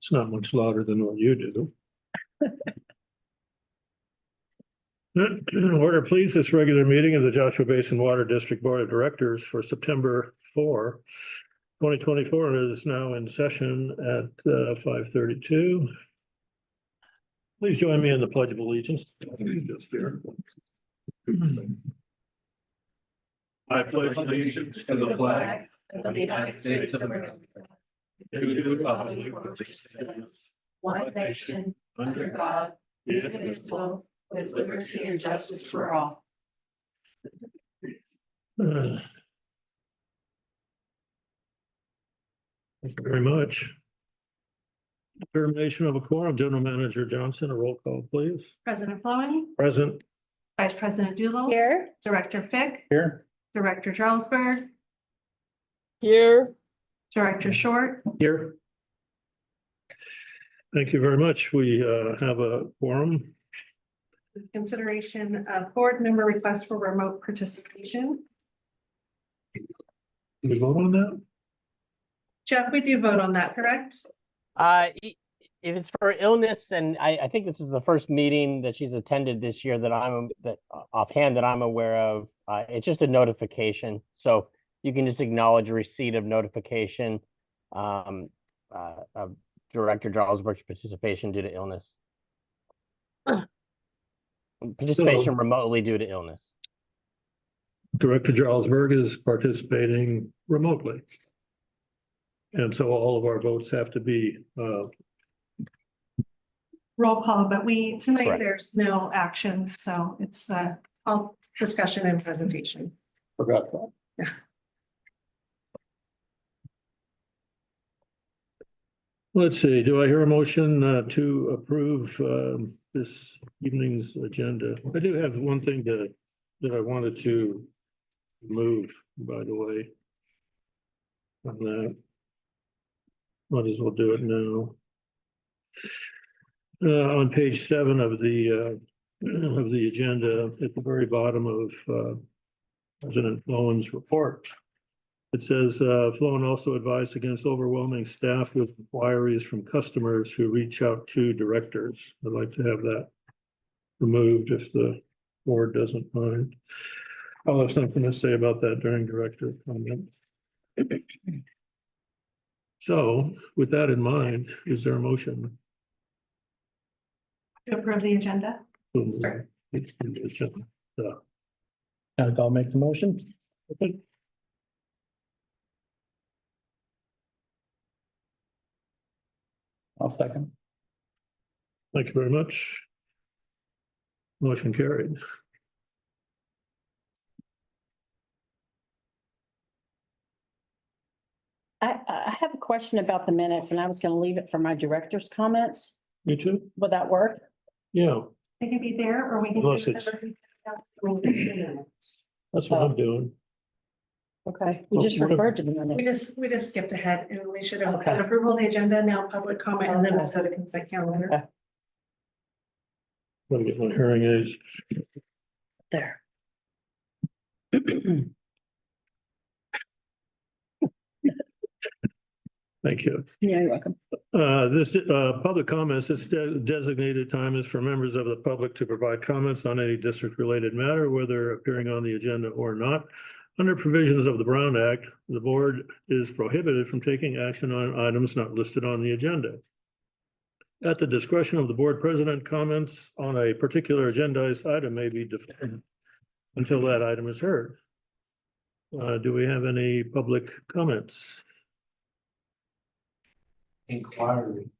It's not much louder than what you do. Order, please, this regular meeting of the Joshua Basin Water District Board of Directors for September 4, 2024 is now in session at 5:32. Please join me in the Pledge of Allegiance. Just here. I pledge allegiance to the flag of the United States of America, and to the republic which stands one nation under God, indivisible, with liberty and justice for all. Thank you very much. Determination of a quorum. General Manager Johnson, a roll call, please. President Flowey, Present. Vice President Doolittle. Here. Director Fick. Here. Director Jarlsberg. Here. Director Short. Here. Thank you very much. We have a quorum. Consideration of board member request for remote participation. Did we vote on that? Jeff, we do vote on that, correct? If it's for illness, and I think this is the first meeting that she's attended this year that offhand that I'm aware of. It's just a notification, so you can just acknowledge receipt of notification of Director Jarlsberg's participation due to illness. Participation remotely due to illness. Director Jarlsberg is participating remotely. And so all of our votes have to be Roll call, but tonight Correct. there's no action, so it's all discussion and presentation. forgot that. Yeah. Let's see, do I hear a motion to approve this evening's agenda? I do have one thing that I wanted to move, by the way. On that. Might as well do it now. On page 7 of the agenda, at the very bottom of President Lowen's report, it says Flowen also advised against overwhelming staff with inquiries from customers who reach out to directors. I'd like to have that removed if the board doesn't mind. I'll have something to say about that during director comments. So with that in mind, is there a motion? To approve the agenda. Sure. I'll make the motion. Okay. I'll second. Thank you very much. Motion carried. I have a question about the minutes and I was gonna leave it for my director's comments. You too? Would that work? Yeah, It can be there or we can. Unless do it's- it. that's what I'm doing. Okay, we just referred to the minutes. We just skipped ahead and we should have Okay. had approval of the agenda, now public comment, and then we'll go to consent calendar. Okay. Let me get my hearing aids. There. Thank you. Yeah, you're welcome. This public comments, this designated time is for members of the public to provide comments on any district-related matter, whether appearing on the agenda or not. Under provisions of the Brown Act, the board is prohibited from taking action on items not listed on the agenda. At the discretion of the board president, comments on a particular agendized item may be deferred until that item is heard. Do we have any public comments? Inquiry.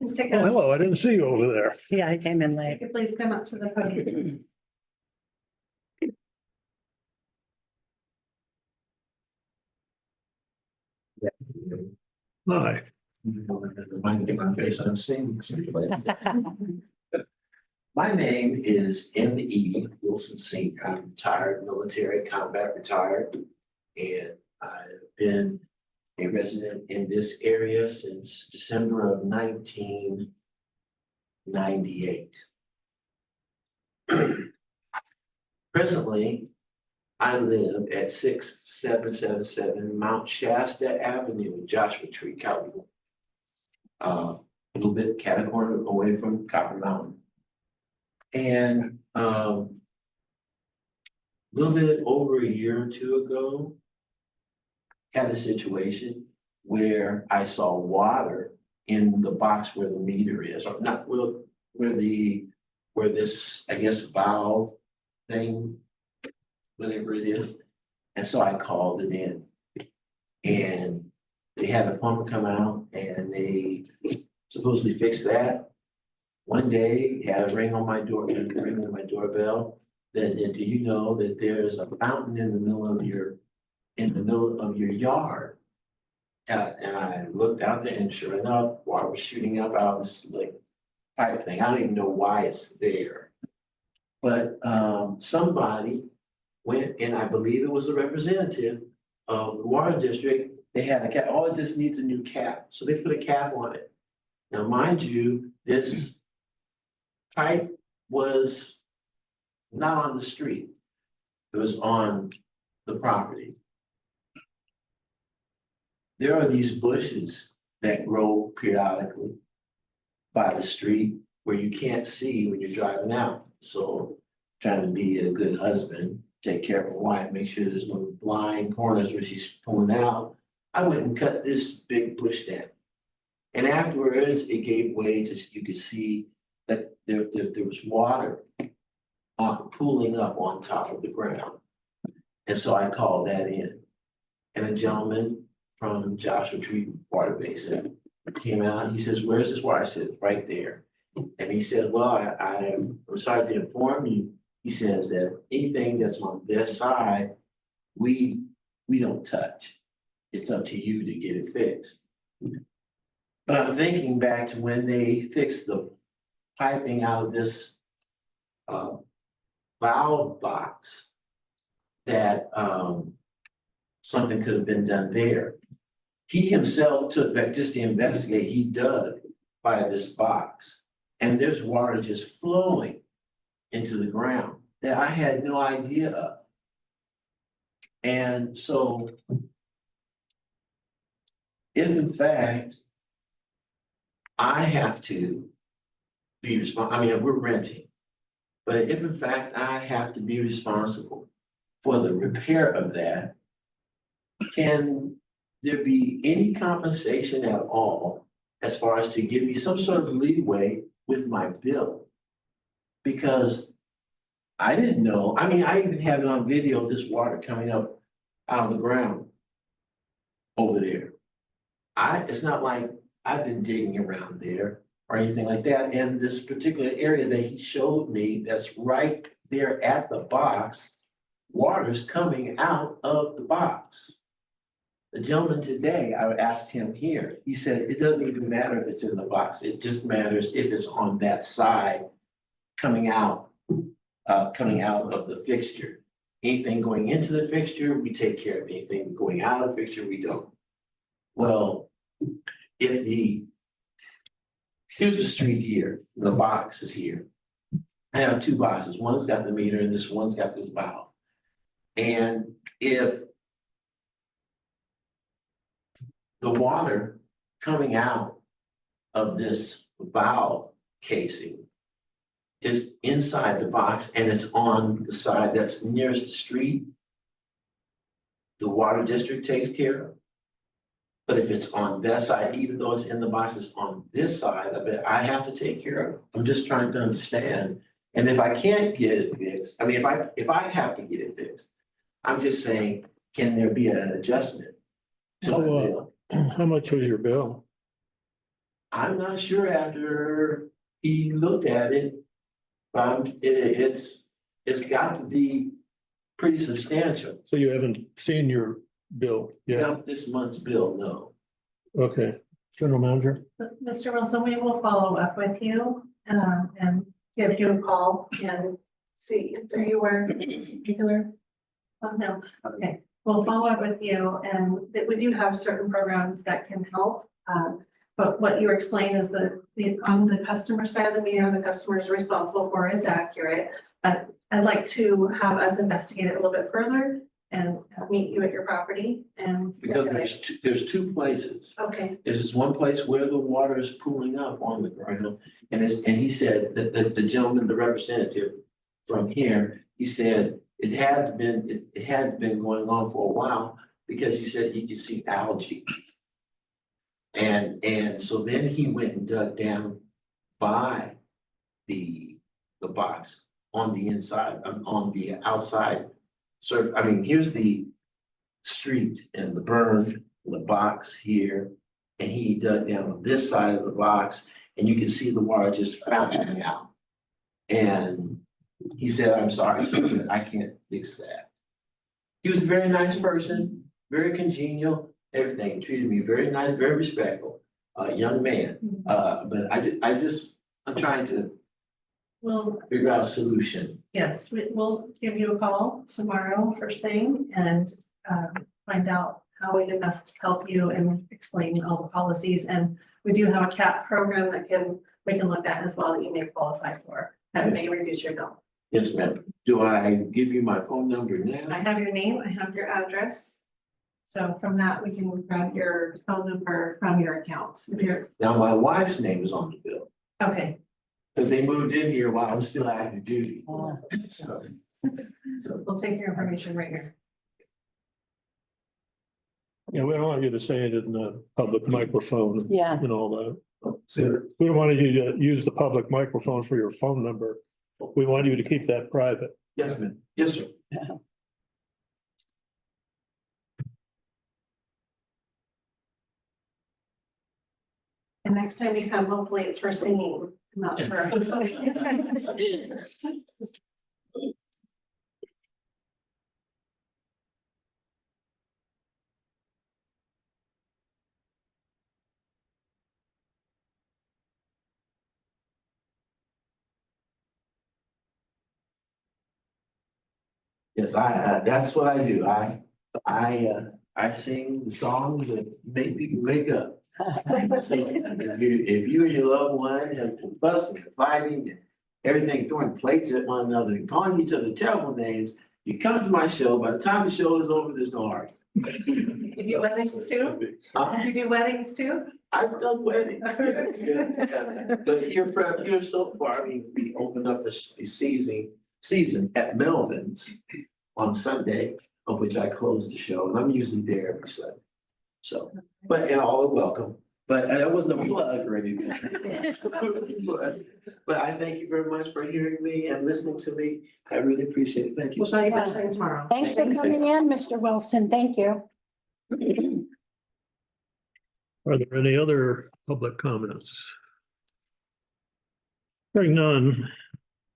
Let's take Oh, a, hello, I didn't see you over there. Yeah, I came in late. please come up to the podium. Hi. Remind me of my face, I'm seeing. My name is M.E. Wilson Sink. I'm retired military, combat retired. And I've been a resident in this area since December of 1998. Presently, I live at 6777 Mount Shasta Avenue, Joshua Tree, California. a little bit catty-corner away from Copper Mountain. And, a little bit over a year or two ago, had a situation where I saw water in the box where the meter is, or not, where this, I guess, valve thing, whatever it is. And so I called it in. And they had a plumber come out and they supposedly fixed that. One day, had a ring on my door, ring on my doorbell. Then, do you know that there's a fountain in the middle of your yard? And I looked out there and sure enough, water was shooting up out of this like pipe thing. I don't even know why it's there. But somebody went, and I believe it was a representative of the water district. They had a cap, all it just needs a new cap. So they put a cap on it. Now, mind you, this pipe was not on the street. It was on the property. There are these bushes that grow periodically by the street where you can't see when you're driving out. So trying to be a good husband, take care of my wife, make sure there's no blind corners where she's pulling out. I went and cut this big bush down. And afterwards, it gave way to, you could see that there was water pooling up on top of the ground. And so I called that in. And a gentleman from Joshua Tree Water Basin came out. He says, "Where's this water?" I said, "Right there." And he said, "Well, I'm sorry to inform you." He says that anything that's on this side, we don't touch. It's up to you to get it fixed. But I'm thinking back to when they fixed the piping out of this valve box, that something could have been done there. He himself took back just to investigate. He dug by this box, and there's water just flowing into the ground that I had no idea of. And so, if in fact I have to be responsible, I mean, we're renting, but if in fact I have to be responsible for the repair of that, can there be any compensation at all as far as to give me some sort of leeway with my bill? Because I didn't know, I mean, I even have it on video of this water coming up out of the ground over there. It's not like I've been digging around there or anything like that. And this particular area that he showed me that's right there at the box, water's coming out of the box. The gentleman today, I asked him here, he said, it doesn't even matter if it's in the box. It just matters if it's on that side coming out of the fixture. Anything going into the fixture, we take care of. Anything going out of the fixture, we don't. Well, here's the street here, the box is here. I have two boxes. One's got the meter and this one's got this valve. And if the water coming out of this valve casing is inside the box and it's on the side that's nearest the street, the water district takes care of. But if it's on that side, even though it's in the box, it's on this side of it, I have to take care of it. I'm just trying to understand. And if I can't get it fixed, I mean, if I have to get it fixed, I'm just saying, can there be an adjustment to my bill? How much was your bill? I'm not sure after he looked at it, but it's got to be pretty substantial. So you haven't seen your bill yet? Not this month's bill, no. Okay, General Manager? Mr. Wilson, we will follow up with you and give you a call and see, are you aware of this particular? Oh, no, okay, we'll follow up with you, and that we do have certain programs that can help. But what you explained is on the customer side of the meter, the customer is responsible for is accurate. But I'd like to have us investigate it a little bit further and meet you at your property and. Because there's two places. Okay, There's this one place where the water is pooling up on the ground. And he said that the gentleman, the representative from here, he said it had been going on for a while because he said he could see algae. And so then he went and dug down by the box on the inside, on the outside surf. I mean, here's the street and the burn, the box here. And he dug down on this side of the box and you can see the water just fouling out. And he said, I'm sorry, sir, I can't fix that. He was a very nice person, very congenial, everything. He treated me very nice, very respectful, young man. But I'm trying to well, figure out a solution. yes, we'll give you a call tomorrow first thing and find out how we can best help you and explain all the policies. And we do have a CAP program that we can look at as well that you may qualify for. That may reduce your bill. Yes, ma'am. Do I give you my phone number I now? have your name, I have your address. So from that, we can grab your phone number from your account. If you're, Now, my wife's name is on the bill okay, because they moved in here while I'm still active duty. Oh. So, so we'll take your information right here. Yeah, we don't want you to say it in the public microphone Yeah, and all that. So we don't want you to use the public microphone for your phone number. We want you to keep that private. yes, ma'am. Yes, sir. And next time you come, hopefully it's for singing, not for. Yes, that's what I do. I sing the songs that make people wake up. So if you and your loved one have been fussing and fighting and everything, throwing plates at one another and calling each other terrible names, you come to my show. By the time the show is over, there's no argument. You do weddings too? Uh, You do weddings too? I've done weddings. But here so far, I mean, we opened up the season at Melvin's on Sunday, of which I closed the show, and I'm usually there every Sunday. So, and all are welcome, but that wasn't a plug or anything. But I thank you very much for hearing me and listening to me. I really appreciate it. Thank you. We'll show you first thing tomorrow. thanks for coming in, Mr. Wilson. Thank you. Are there any other public comments? Hearing none,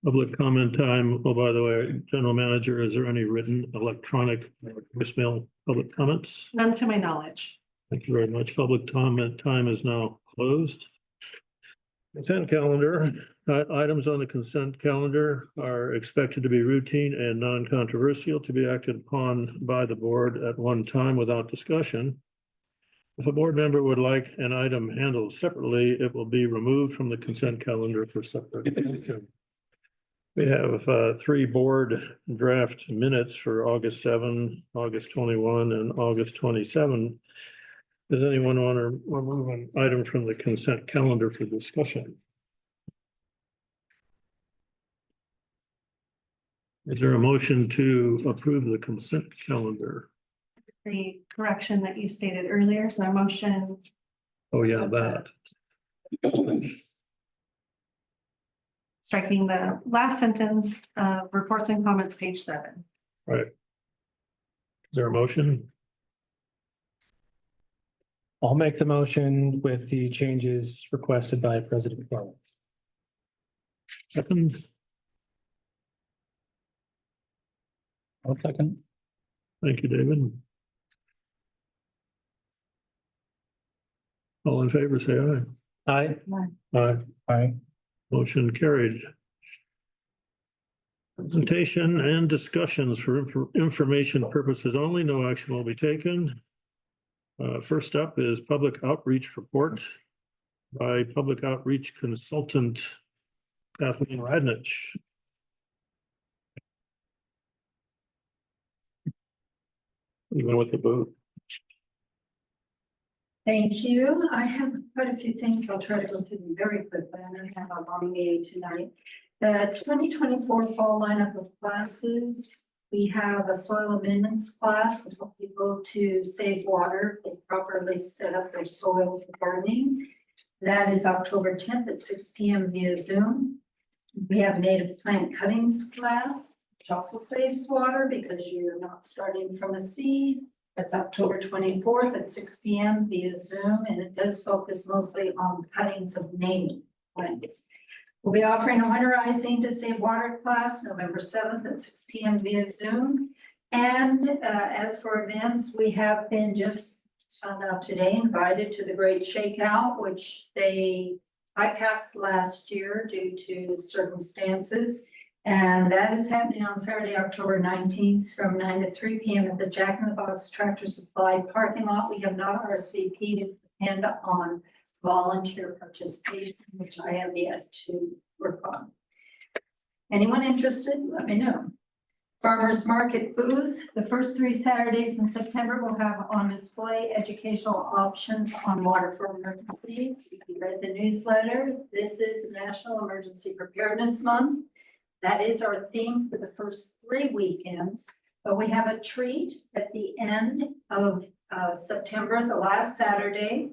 public comment time. Oh, by the way, General Manager, is there any written, electronic, voicemail, public comments? None to my knowledge. Thank you very much. Public comment time is now closed. Consent calendar, items on the consent calendar are expected to be routine and non-controversial to be acted upon by the board at one time without discussion. If a board member would like an item handled separately, it will be removed from the consent calendar for separate action. We have 3 board draft minutes for August 7, August 21, and August 27. Does anyone want to remove an item from the consent calendar for discussion? Is there a motion to approve the consent calendar? The correction that you stated earlier, so our motion, Oh, yeah, that. striking the last sentence, reports and comments, page 7. Right. Is there a motion? I'll make the motion with the changes requested by President Clark. Second, I'll second. thank you, David. All in favor, say aye. Aye. Aye. Aye. Motion carried. Presentation and discussions for information purposes only. No action will be taken. First up is public outreach report by public outreach consultant Kathleen Radnich. even with the booth. Thank you. I have quite a few things. I'll try to go through them very quickly. I don't have a long meeting tonight. The 2024 fall lineup of classes. We have a soil amendments class to help people to save water. They properly set up their soil for gardening. That is October 10th at 6 p.m. via Zoom. We have native plant cuttings class, which also saves water because you're not starting from a seed. That's October 24th at 6 p.m. via Zoom, and it does focus mostly on cuttings of native plants. We'll be offering a winterizing to save water class November 7th at 6 p.m. via Zoom. And as for events, we have been just found out today, invited to the Great Shakeout, which they bypassed last year due to circumstances. And that is happening on Saturday, October 19th from 9 to 3 p.m. at the Jack in the Box Tractor Supply parking lot. We have not RSVP'd to depend on volunteer participation, which I have yet to work on. Anyone interested, let me know. Farmers Market booth, the first 3 Saturdays in September will have on display educational options on water for emergencies. If you read the newsletter, this is National Emergency Preparedness Month. That is our theme for the first 3 weekends, but we have a treat at the end of September, the last Saturday.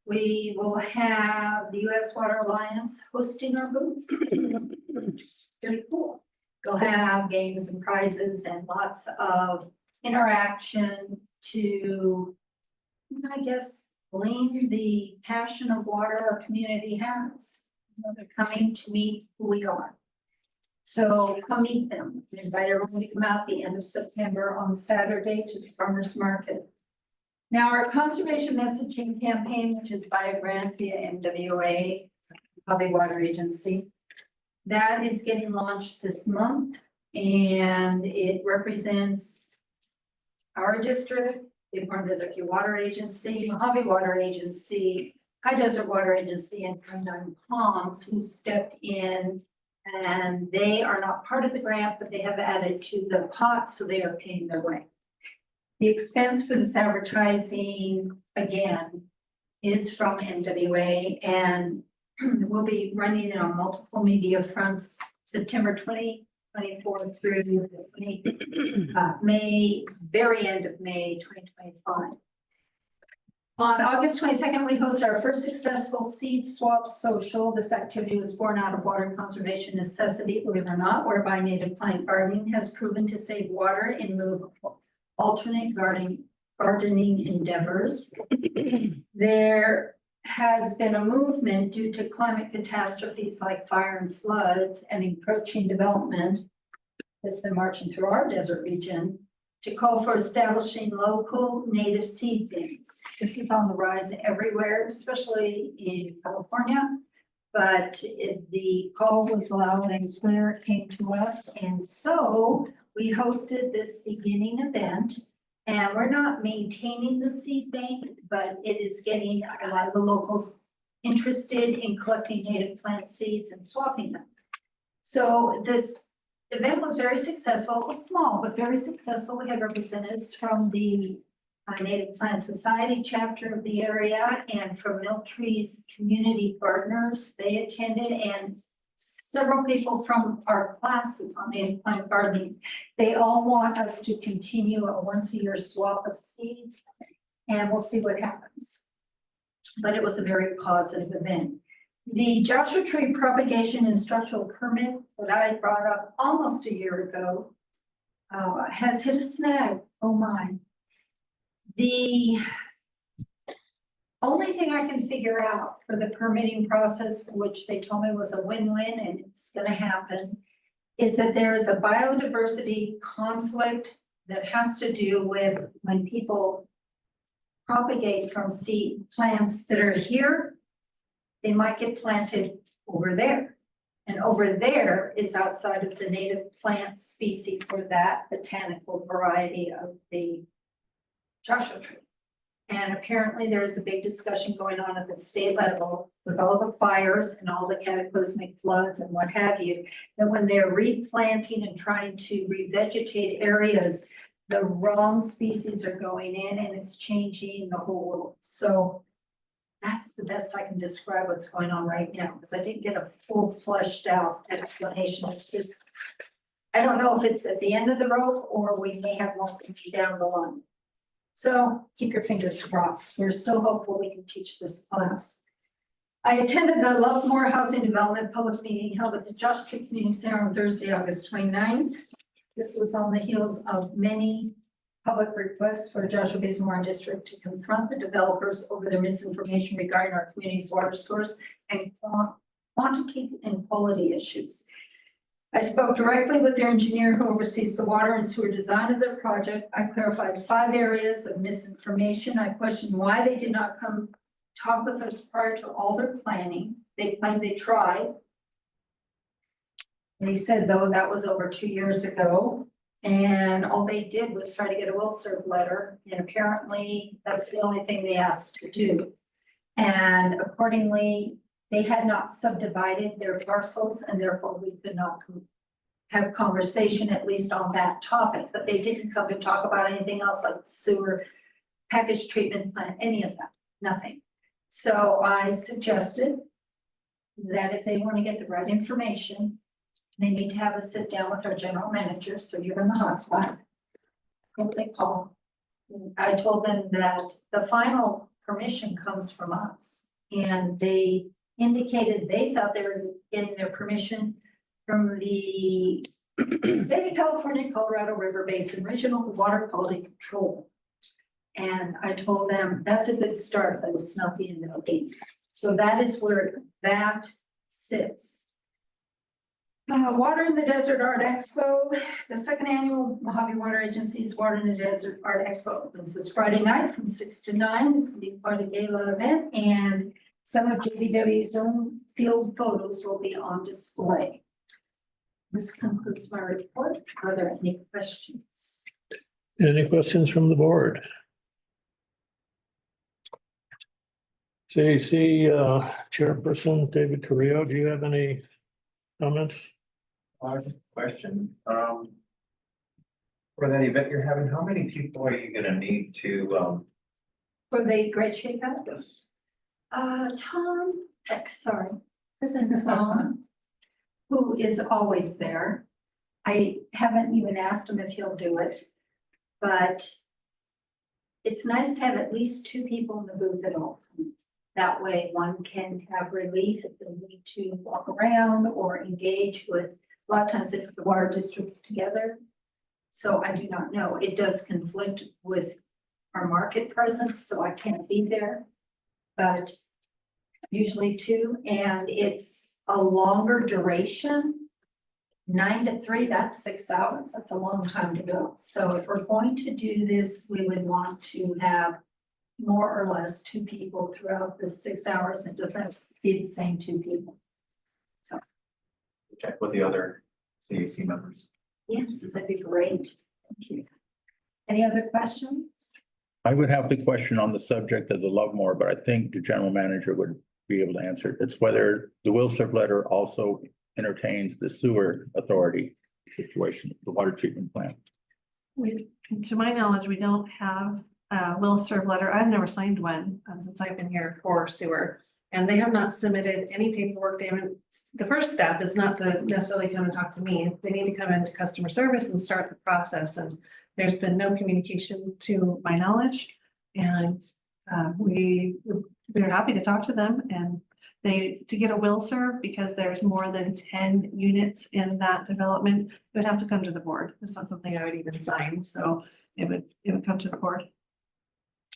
We will have the U.S. Water Alliance hosting our booth. Pretty cool. We'll have games and prizes and lots of interaction to, I guess, glean the passion of water our community has. You know, they're coming to meet who we are. So come meet them. We invite everyone to come out the end of September on Saturday to the farmers market. Now, our conservation messaging campaign, which is by a grant via MWA, Public Water Agency, that is getting launched this month, and it represents our district, the Important Desert View Water Agency, Mojave Water Agency, High Desert Water Agency, and Pine Palms, who stepped in. And they are not part of the grant, but they have added to the pot, so they are paying their way. The expense for this advertising, again, is from MWA, and we'll be running it on multiple media fronts, September 2024 through May, very end of May 2025. On August 22nd, we hosted our first successful seed swap social. This activity was born out of water conservation necessity, believe it or not, whereby native plant gardening has proven to save water in lieu of alternate gardening endeavors. There has been a movement due to climate catastrophes like fire and floods and encroaching development that's been marching through our desert region to call for establishing local native seed banks. This is on the rise everywhere, especially in California, but the call was loud and clear, it came to us. And so we hosted this beginning event, and we're not maintaining the seed bank, but it is getting a lot of the locals interested in collecting native plant seeds and swapping them. So this event was very successful. It was small, but very successful. We had representatives from the Native Plant Society chapter of the area and from Miltree's community partners. They attended, and several people from our classes on native plant gardening. They all want us to continue a once-a-year swap of seeds, and we'll see what happens. But it was a very positive event. The Joshua Tree propagation and structural permit that I brought up almost a year ago has hit a snag. Oh my. The only thing I can figure out for the permitting process, which they told me was a win-win and it's going to happen, is that there is a biodiversity conflict that has to do with when people propagate from seed plants that are here, they might get planted over there. And over there is outside of the native plant species for that botanical variety of the Joshua tree. And apparently there is a big discussion going on at the state level with all the fires and all the cataclysmic floods and what have you, that when they're replanting and trying to revegetate areas, the wrong species are going in and it's changing the whole world. So that's the best I can describe what's going on right now, because I didn't get a full fleshed out explanation. It's just, I don't know if it's at the end of the rope or we may have more down the line. So keep your fingers crossed. We're still hopeful we can teach this class. I attended the Lovemore Housing Development public meeting held at the Josh Tree Community Center on Thursday, August 29th. This was on the heels of many public requests for Joshua Basin Water District to confront the developers over their misinformation regarding our community's water source and quantity and quality issues. I spoke directly with their engineer who oversees the water and sewer design of their project. I clarified 5 areas of misinformation. I questioned why they did not come talk with us prior to all their planning. They claimed they tried. They said, though, that was over 2 years ago. And all they did was try to get a will serve letter. And apparently that's the only thing they asked to do. And accordingly, they had not subdivided their parcels and therefore we could not have conversation at least on that topic. But they didn't come to talk about anything else like sewer, package treatment plant, any of that, nothing. So I suggested that if they want to get the right information, they need to have a sit down with our general manager, so you're in the hot spot. What they call. I told them that the final permission comes from us. And they indicated they thought they were getting their permission from the State of California, Colorado River Basin Regional Water Quality Control. And I told them that's a good start, but it's not the end of the game. So that is where that sits. Water in the Desert Art Expo, the 2nd annual Mojave Water Agency's Water in the Desert Art Expo opens this Friday night from 6 to 9. It's going to be quite a gala event, and some of JBWD's own field photos will be on display. This concludes my report. Are there any questions? Any questions from the board? CAC Chairperson David Carrillo, do you have any comments? Question, for that event you're having, how many people are you gonna need to, For the Great Shakeout? yes? Tom, President Tom, who is always there. I haven't even asked him if he'll do it, but it's nice to have at least 2 people in the booth at all times. That way one can have relief if they need to walk around or engage with, a lot of times they put the water districts together. So I do not know. It does conflict with our market presence, so I can't be there. But usually 2, and it's a longer duration. 9 to 3, that's 6 hours. That's a long time to go. So if we're going to do this, we would want to have more or less 2 people throughout the 6 hours. It doesn't have to be the same 2 people. So, Check with the other CAC members. yes, that'd be great. Thank you. Any other questions? I would have the question on the subject of the Lovemore, but I think the general manager would be able to answer it. It's whether the will serve letter also entertains the sewer authority situation, the water treatment plant. To my knowledge, we don't have a will serve letter. I've never signed one since I've been here for sewer. And they have not submitted any paperwork. They haven't, the first step is not to necessarily come and talk to me. They need to come into customer service and start the process. And there's been no communication to my knowledge. And we're happy to talk to them, and to get a will serve, because there's more than 10 units in that development, it would have to come to the board. It's not something I would even sign, so it would come to the board.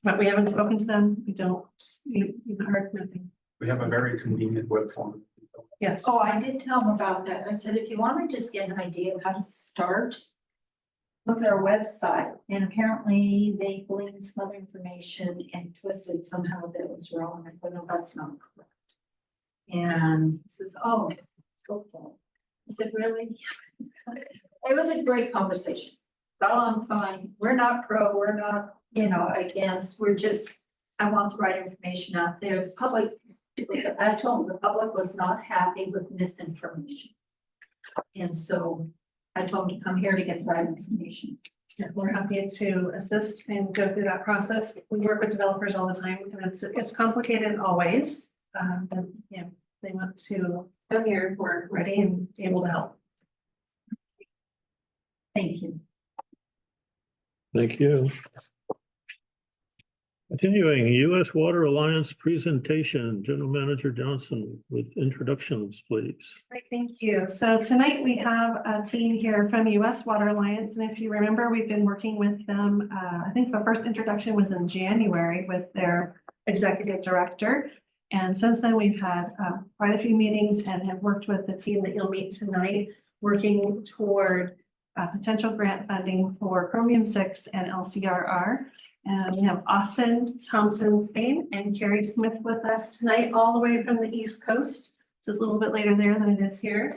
But we haven't spoken to them. We don't, you've heard nothing. We have a very convenient web form. Yes. Oh, I did tell them about that. I said, if you want to just get an idea of how to start, look at our website. And apparently they gleaned some other information and twisted somehow that was wrong. I thought, no, that's not correct. And he says, oh, okay. I said, really? It was a great conversation. Got along fine. We're not pro, we're not, against, we're just, I want the right information out there. The public, I told them the public was not happy with misinformation. And so I told them to come here to get the right information. Yeah, we're happy to assist and go through that process. We work with developers all the time, and it's complicated always. But you know, they want to come here, we're ready and able to help. Thank you. Thank you. Continuing, U.S. Water Alliance presentation, General Manager Johnson with introductions, please. Great, thank you. So tonight we have a team here from US Water Alliance, and if you remember, we've been working with them. I think the first introduction was in January with their executive director. And since then, we've had quite a few meetings and have worked with the team that you'll meet tonight, working toward potential grant funding for Chromium 6 and LCRR. And we have Austin Thompson, Spain, and Carrie Smith with us tonight, all the way from the East Coast. So it's a little bit later there than it is here.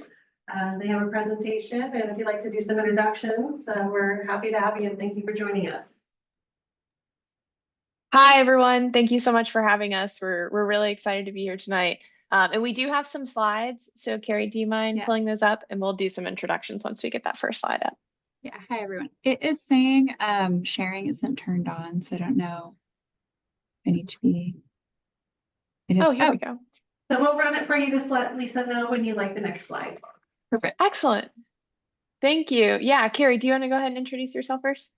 They have a presentation, and if you'd like to do some introductions, we're happy to have you, and thank you for joining us. Hi, everyone. Thank you so much for having us. We're really excited to be here tonight. And we do have some slides. So Carrie, do you mind pulling those up? And we'll do some introductions once we get that first slide up. Yeah, hi everyone. It is saying sharing isn't turned on, so I don't know. I need to be. It is. Oh, here we go. So we'll run it for you. Just let Lisa know when you'd like the next slide. Perfect. Excellent. Thank you. Yeah, Carrie, do you want to go ahead and introduce yourself first?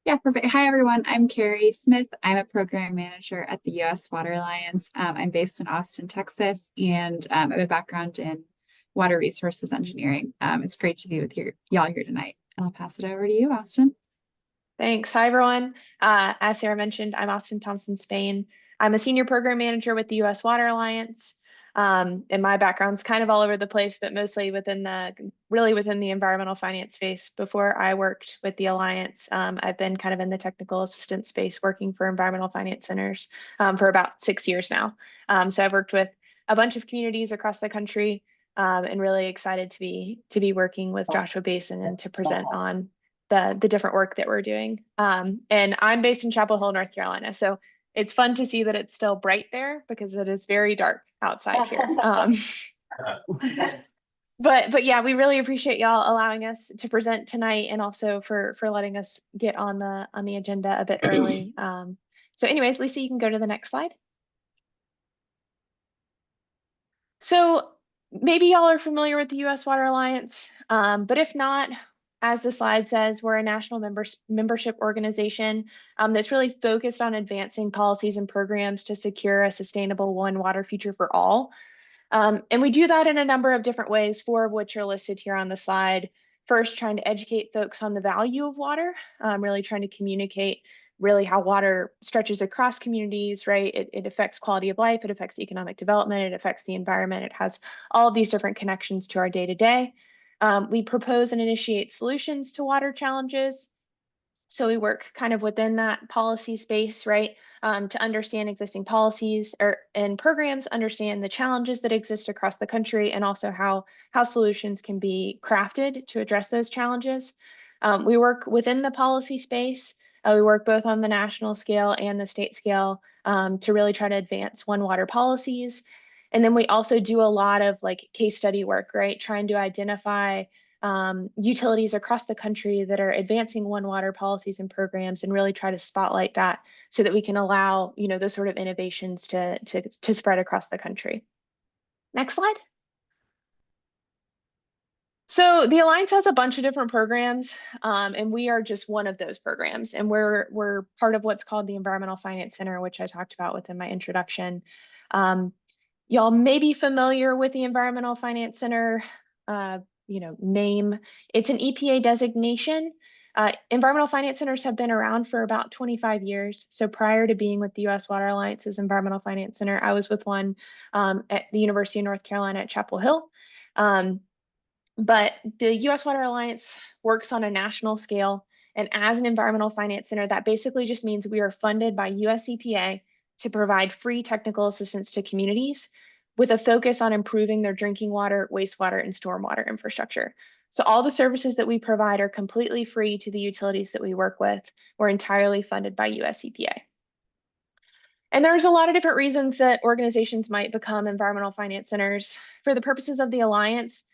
Yeah, perfect. Hi everyone. I'm Carrie Smith. I'm a program manager at the U.S. Water Alliance. I'm based in Austin, Texas, and I have a background in water resources engineering. It's great to be with y'all here tonight. And I'll pass it over to you, Austin. Thanks. Hi, everyone. As Sarah mentioned, I'm Austin Thompson, Spain. I'm a senior program manager with the U.S. Water Alliance. And my background's kind of all over the place, but mostly within the environmental finance space. Before I worked with the Alliance, I've been kind of in the technical assistance space, working for environmental finance centers for about 6 years now. So I've worked with a bunch of communities across the country, and really excited to be working with Joshua Basin and to present on the different work that we're doing. And I'm based in Chapel Hill, North Carolina. So it's fun to see that it's still bright there because it is very dark outside here. But yeah, we really appreciate y'all allowing us to present tonight, and also for letting us get on the agenda a bit early. So anyways, Lisa, you can go to the next slide. So maybe y'all are familiar with the U.S. Water Alliance, but if not, as the slide says, we're a national membership organization that's really focused on advancing policies and programs to secure a sustainable water future for all. And we do that in a number of different ways, 4 of which are listed here on the slide. First, trying to educate folks on the value of water, really trying to communicate really how water stretches across communities, right? It affects quality of life, it affects economic development, it affects the environment, it has all of these different connections to our day-to-day. We propose and initiate solutions to water challenges. So we work kind of within that policy space, right, to understand existing policies and programs, understand the challenges that exist across the country, and also how solutions can be crafted to address those challenges. We work within the policy space. We work both on the national scale and the state scale to really try to advance one water policies. And then we also do a lot of like case study work, right, trying to identify utilities across the country that are advancing one water policies and programs, and really try to spotlight that so that we can allow, those sort of innovations to spread across the country. Next slide. So the Alliance has a bunch of different programs, and we are just one of those programs. And we're part of what's called the Environmental Finance Center, which I talked about within my introduction. Y'all may be familiar with the Environmental Finance Center name. It's an EPA designation. Environmental finance centers have been around for about 25 years. So prior to being with the U.S. Water Alliance's Environmental Finance Center, I was with one at the University of North Carolina at Chapel Hill. But the U.S. Water Alliance works on a national scale. And as an environmental finance center, that basically just means we are funded by US EPA to provide free technical assistance to communities with a focus on improving their drinking water, wastewater, and stormwater infrastructure. So all the services that we provide are completely free to the utilities that we work with. We're entirely funded by US EPA. And there's a lot of different reasons that organizations might become environmental finance centers. For the purposes of the Alliance,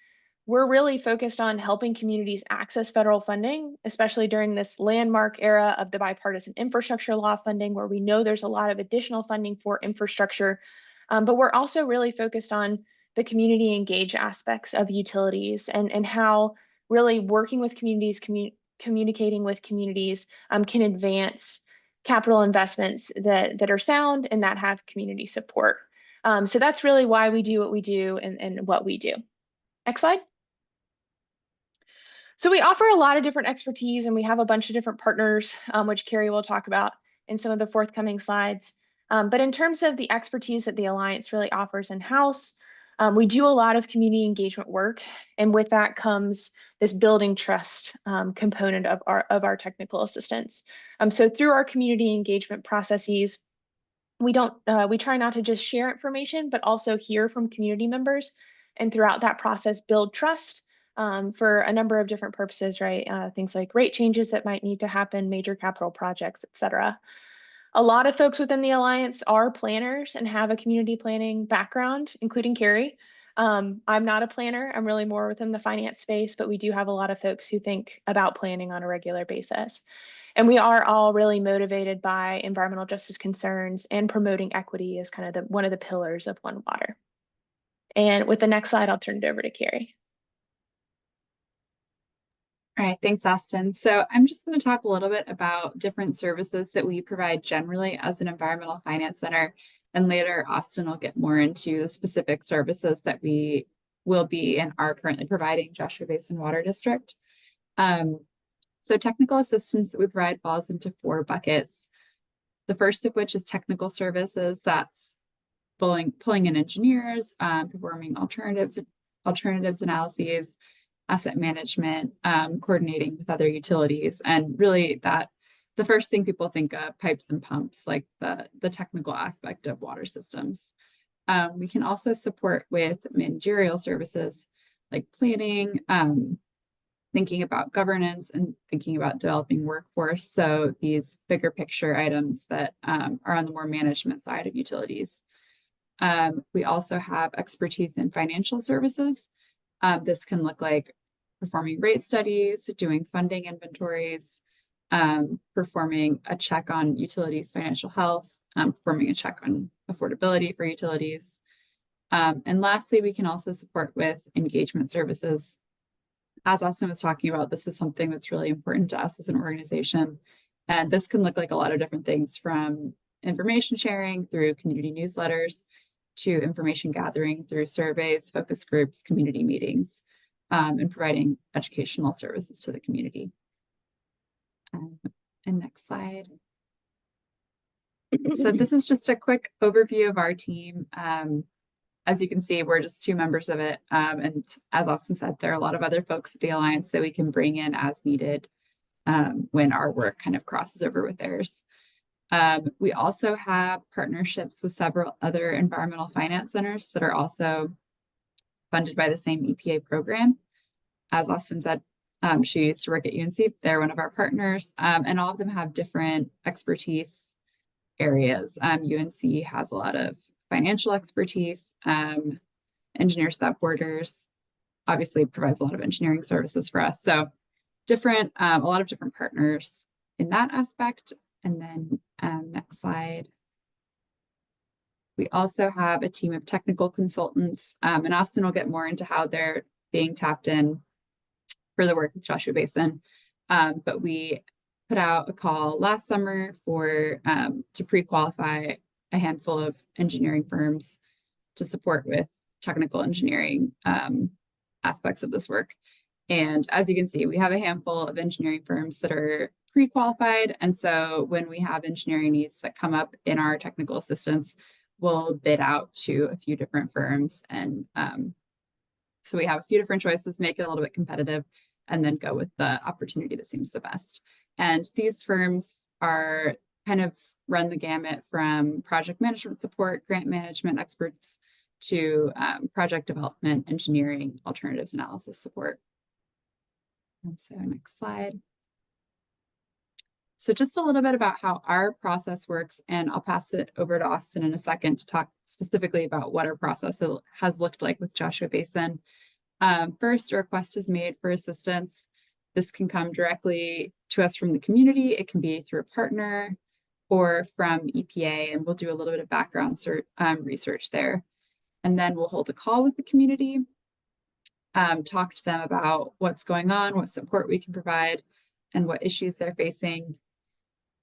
we're really focused on helping communities access federal funding, especially during this landmark era of the bipartisan infrastructure law funding, where we know there's a lot of additional funding for infrastructure. But we're also really focused on the community engaged aspects of utilities and how really working with communities, communicating with communities can advance capital investments that are sound and that have community support. So that's really why we do what we do and what we do. Next slide. So we offer a lot of different expertise and we have a bunch of different partners, which Carrie will talk about in some of the forthcoming slides. But in terms of the expertise that the Alliance really offers in-house, we do a lot of community engagement work. And with that comes this building trust component of our technical assistance. So through our community engagement processes, we try not to just share information, but also hear from community members. And throughout that process, build trust for a number of different purposes, right? Things like rate changes that might need to happen, major capital projects, et cetera. A lot of folks within the Alliance are planners and have a community planning background, including Carrie. I'm not a planner. I'm really more within the finance space, but we do have a lot of folks who think about planning on a regular basis. And we are all really motivated by environmental justice concerns and promoting equity as kind of one of the pillars of One Water. And with the next slide, I'll turn it over to Carrie. All right, thanks, Austin. So I'm just going to talk a little bit about different services that we provide generally as an environmental finance center. And later, Austin will get more into the specific services that we will be and are currently providing Joshua Basin Water District. So technical assistance that we provide falls into 4 buckets. The first of which is technical services. That's pulling in engineers, performing alternatives analyses, asset management, coordinating with other utilities, and really the first thing people think of, pipes and pumps, like the technical aspect of water systems. We can also support with managerial services like planning, thinking about governance, and thinking about developing workforce. So these bigger picture items that are on the more management side of utilities. We also have expertise in financial services. This can look like performing rate studies, doing funding inventories, performing a check on utilities financial health, performing a check on affordability for utilities. And lastly, we can also support with engagement services. As Austin was talking about, this is something that's really important to us as an organization. And this can look like a lot of different things, from information sharing through community newsletters to information gathering through surveys, focus groups, community meetings, and providing educational services to the community. And next slide. So this is just a quick overview of our team. As you can see, we're just 2 members of it. And as Austin said, there are a lot of other folks at the Alliance that we can bring in as needed when our work kind of crosses over with theirs. We also have partnerships with several other environmental finance centers that are also funded by the same EPA program. As Austin said, she used to work at UNC. They're one of our partners, and all of them have different expertise areas. UNC has a lot of financial expertise. Engineers Without Borders obviously provides a lot of engineering services for us. So a lot of different partners in that aspect. And then next slide. We also have a team of technical consultants, and Austin will get more into how they're being tapped in for the work with Joshua Basin. But we put out a call last summer to pre-qualify a handful of engineering firms to support with technical engineering aspects of this work. And as you can see, we have a handful of engineering firms that are pre-qualified. And so when we have engineering needs that come up in our technical assistance, we'll bid out to a few different firms. And so we have a few different choices, make it a little bit competitive, and then go with the opportunity that seems the best. And these firms are kind of run the gamut from project management support, grant management experts, to project development, engineering, alternatives analysis support. And so next slide. So just a little bit about how our process works, and I'll pass it over to Austin in a second to talk specifically about what our process has looked like with Joshua Basin. First, a request is made for assistance. This can come directly to us from the community. It can be through a partner or from EPA, and we'll do a little bit of background research there. And then we'll hold a call with the community, talk to them about what's going on, what support we can provide, and what issues they're facing.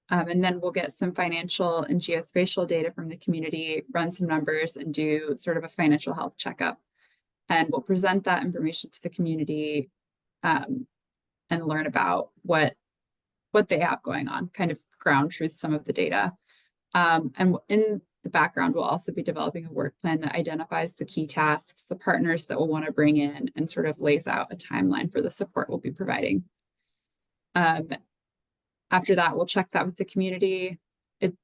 And then we'll get some financial and geospatial data from the community, run some numbers, and do sort of a financial health checkup. And we'll present that information to the community and learn about what they have going on, kind of ground truth some of the data. And in the background, we'll also be developing a work plan that identifies the key tasks, the partners that we'll want to bring in, and sort of lays out a timeline for the support we'll be providing. After that, we'll check that with the community.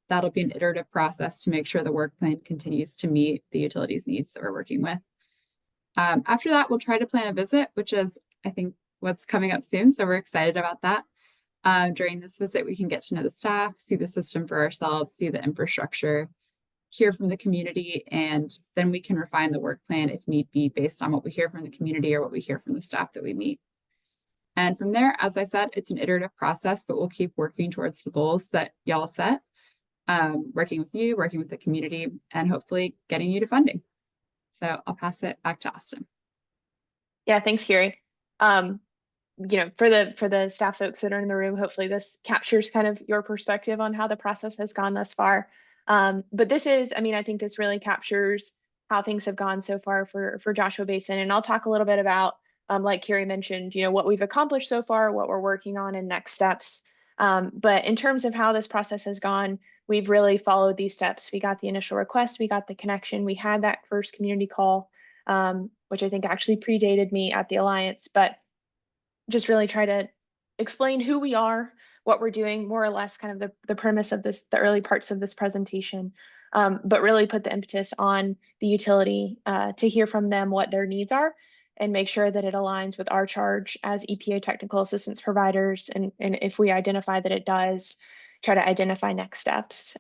That'll be an iterative process to make sure the work plan continues to meet the utilities needs that we're working with. After that, we'll try to plan a visit, which is, I think, what's coming up soon. So we're excited about that. During this visit, we can get to know the staff, see the system for ourselves, see the infrastructure, hear from the community, and then we can refine the work plan if need be based on what we hear from the community or what we hear from the staff that we meet. And from there, as I said, it's an iterative process, but we'll keep working towards the goals that y'all set, working with you, working with the community, and hopefully getting you to funding. So I'll pass it back to Austin. Yeah, thanks, Carrie. For the staff folks that are in the room, hopefully this captures kind of your perspective on how the process has gone thus far. But this is, I think this really captures how things have gone so far for Joshua Basin. And I'll talk a little bit about, like Carrie mentioned, what we've accomplished so far, what we're working on, and next steps. But in terms of how this process has gone, we've really followed these steps. We got the initial request, we got the connection, we had that first community call, which I think actually predated me at the Alliance, but just really try to explain who we are, what we're doing, more or less kind of the premise of this, the early parts of this presentation, but really put the impetus on the utility to hear from them what their needs are and make sure that it aligns with our charge as EPA technical assistance providers. And if we identify that it does, try to identify next steps.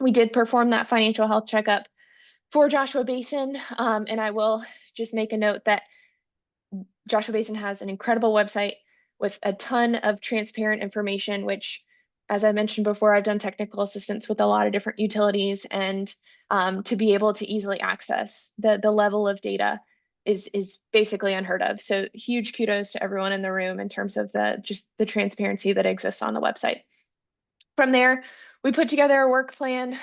We did perform that financial health checkup for Joshua Basin, and I will just make a note that Joshua Basin has an incredible website with a ton of transparent information, which, as I mentioned before, I've done technical assistance with a lot of different utilities, and to be able to easily access the level of data is basically unheard of. So huge kudos to everyone in the room in terms of just the transparency that exists on the website. From there, we put together a work plan,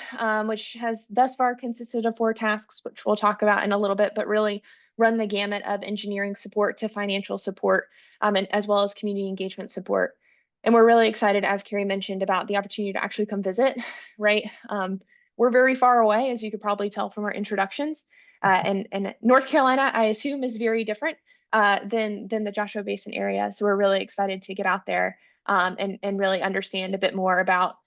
which has thus far consisted of 4 tasks, which we'll talk about in a little bit, but really run the gamut of engineering support to financial support, and as well as community engagement support. And we're really excited, as Carrie mentioned, about the opportunity to actually come visit, right? We're very far away, as you could probably tell from our introductions. And North Carolina, I assume, is very different than the Joshua Basin area. So we're really excited to get out there and really understand a bit more about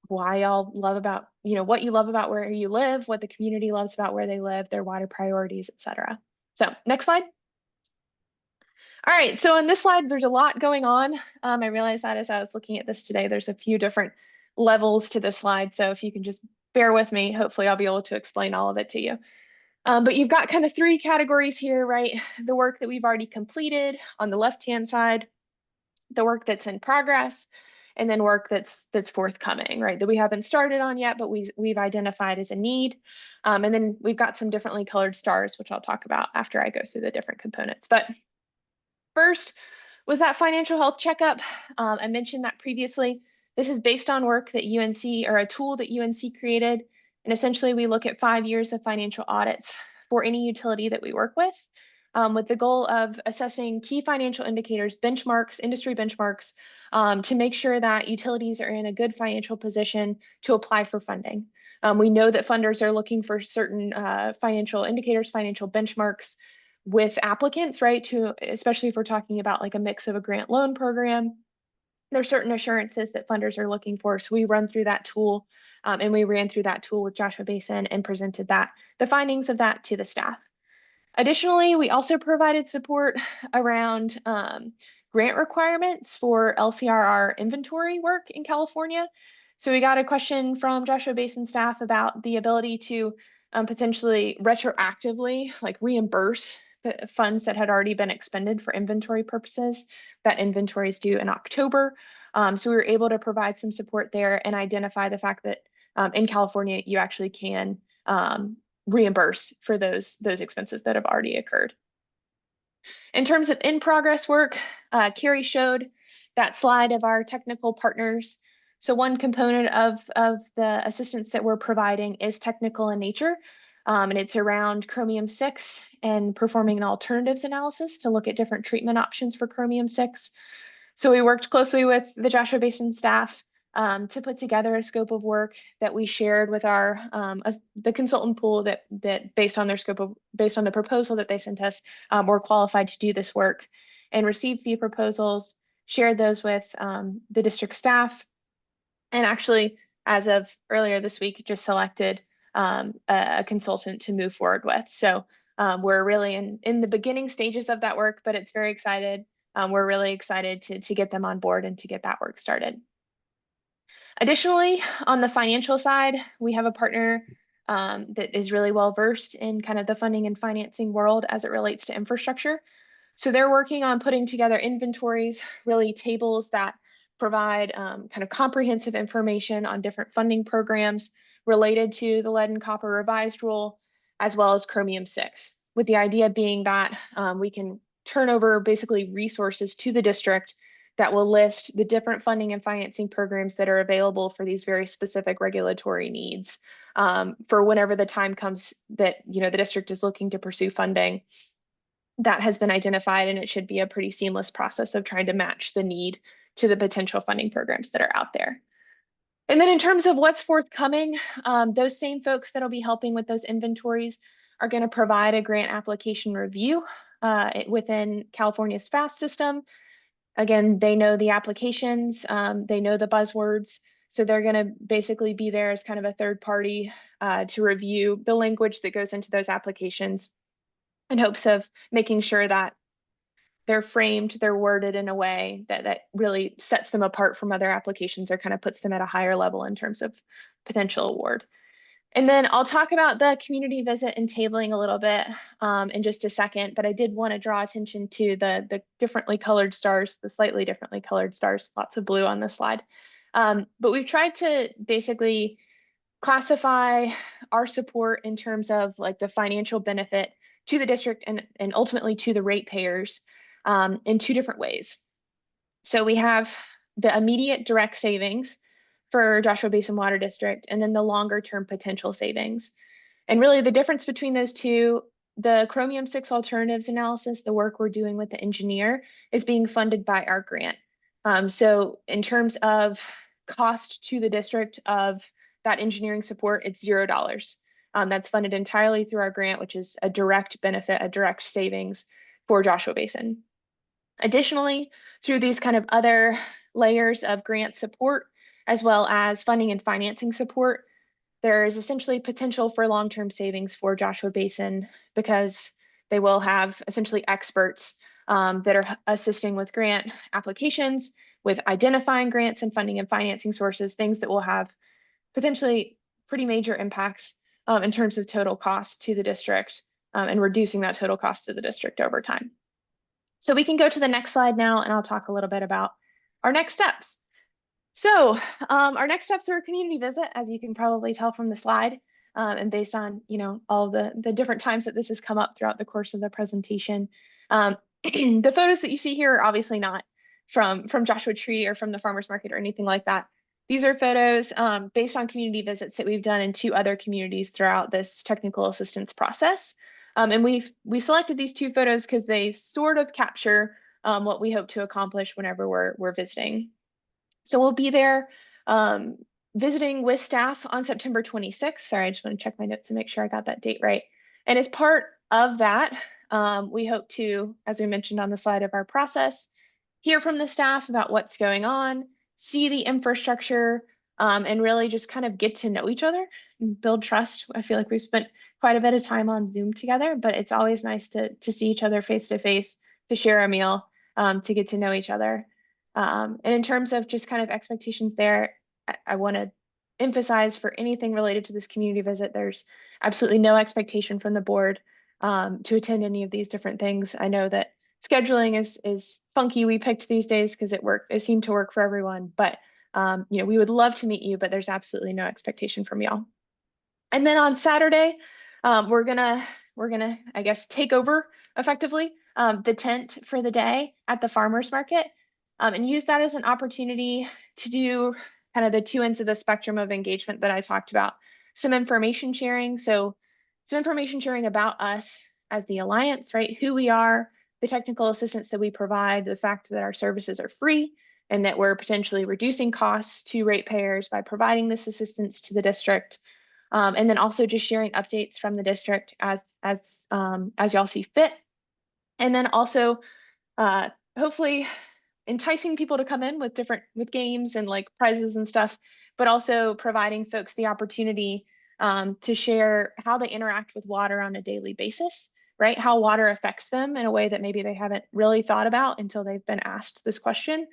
why y'all love about, what you love about where you live, what the community loves about where they live, their water priorities, etc. So next slide. All right, so on this slide, there's a lot going on. I realized that as I was looking at this today, there's a few different levels to this slide. So if you can just bear with me, hopefully I'll be able to explain all of it to you. But you've got kind of 3 categories here, right? The work that we've already completed on the left-hand side, the work that's in progress, and then work that's forthcoming, right? That we haven't started on yet, but we've identified as a need. And then we've got some differently colored stars, which I'll talk about after I go through the different components. But first was that financial health checkup. I mentioned that previously. This is based on work that UNC, or a tool that UNC created. And essentially we look at 5 years of financial audits for any utility that we work with the goal of assessing key financial indicators, benchmarks, industry benchmarks, to make sure that utilities are in a good financial position to apply for funding. We know that funders are looking for certain financial indicators, financial benchmarks with applicants, right? Especially if we're talking about like a mix of a grant loan program, there's certain assurances that funders are looking for. So we run through that tool, and we ran through that tool with Joshua Basin and presented the findings of that to the staff. Additionally, we also provided support around grant requirements for LCRR inventory work in California. So we got a question from Joshua Basin staff about the ability to potentially retroactively reimburse funds that had already been expended for inventory purposes. That inventory is due in October. So we were able to provide some support there and identify the fact that in California, you actually can reimburse for those expenses that have already occurred. In terms of in-progress work, Carrie showed that slide of our technical partners. So one component of the assistance that we're providing is technical in nature, and it's around chromium-6 and performing an alternatives analysis to look at different treatment options for chromium-6. So we worked closely with the Joshua Basin staff to put together a scope of work that we shared with our the consultant pool that based on the proposal that they sent us, were qualified to do this work, and received the proposals, shared those with the district staff, and actually, as of earlier this week, just selected a consultant to move forward with. So we're really in the beginning stages of that work, but it's very excited. We're really excited to get them on board and to get that work started. Additionally, on the financial side, we have a partner that is really well versed in kind of the funding and financing world as it relates to infrastructure. So they're working on putting together inventories, really tables that provide kind of comprehensive information on different funding programs related to the lead and copper revised rule, as well as chromium-6, with the idea being that we can turn over basically resources to the district that will list the different funding and financing programs that are available for these very specific regulatory needs for whenever the time comes that the district is looking to pursue funding. That has been identified, and it should be a pretty seamless process of trying to match the need to the potential funding programs that are out there. And then in terms of what's forthcoming, those same folks that'll be helping with those inventories are going to provide a grant application review within California's FAST system. Again, they know the applications, they know the buzzwords, so they're going to basically be there as kind of a third party to review the language that goes into those applications in hopes of making sure that they're framed, they're worded in a way that really sets them apart from other applications or kind of puts them at a higher level in terms of potential award. And then I'll talk about the community visit and tabling a little bit in just a second, but I did want to draw attention to the differently colored stars, the slightly differently colored stars, lots of blue on this slide. But we've tried to basically classify our support in terms of like the financial benefit to the district and ultimately to the ratepayers in two different ways. So we have the immediate direct savings for Joshua Basin Water District, and then the longer term potential savings. And really the difference between those two, the chromium-6 alternatives analysis, the work we're doing with the engineer, is being funded by our grant. So in terms of cost to the district of that engineering support, it's $0. That's funded entirely through our grant, which is a direct benefit, a direct savings for Joshua Basin. Additionally, through these kind of other layers of grant support, as well as funding and financing support, there is essentially potential for long-term savings for Joshua Basin because they will have essentially experts that are assisting with grant applications, with identifying grants and funding and financing sources, things that will have potentially pretty major impacts in terms of total cost to the district and reducing that total cost to the district over time. So we can go to the next slide now, and I'll talk a little bit about our next steps. So our next steps are a community visit, as you can probably tell from the slide, and based on all the different times that this has come up throughout the course of the presentation. The photos that you see here are obviously not from Joshua Tree or from the farmers market or anything like that. These are photos based on community visits that we've done in 2 other communities throughout this technical assistance process. And we selected these 2 photos because they sort of capture what we hope to accomplish whenever we're visiting. So we'll be there visiting with staff on September 26th. Sorry, I just want to check my notes and make sure I got that date right. And as part of that, we hope to, as we mentioned on the slide of our process, hear from the staff about what's going on, see the infrastructure, and really just kind of get to know each other and build trust. I feel like we've spent quite a bit of time on Zoom together, but it's always nice to see each other face to face, to share a meal, to get to know each other. And in terms of just kind of expectations there, I want to emphasize for anything related to this community visit, there's absolutely no expectation from the board to attend any of these different things. I know that scheduling is funky. We picked these days because it seemed to work for everyone, but you know, we would love to meet you, but there's absolutely no expectation from y'all. And then on Saturday, we're gonna, I guess, take over effectively the tent for the day at the farmers market, and use that as an opportunity to do kind of the two ends of the spectrum of engagement that I talked about. Some information sharing. So some information sharing about us as the Alliance, right? Who we are, the technical assistance that we provide, the fact that our services are free, and that we're potentially reducing costs to ratepayers by providing this assistance to the district. And then also just sharing updates from the district as y'all see fit. And then also hopefully enticing people to come in with games and like prizes and stuff, but also providing folks the opportunity to share how they interact with water on a daily basis, right? How water affects them in a way that maybe they haven't really thought about until they've been asked this question,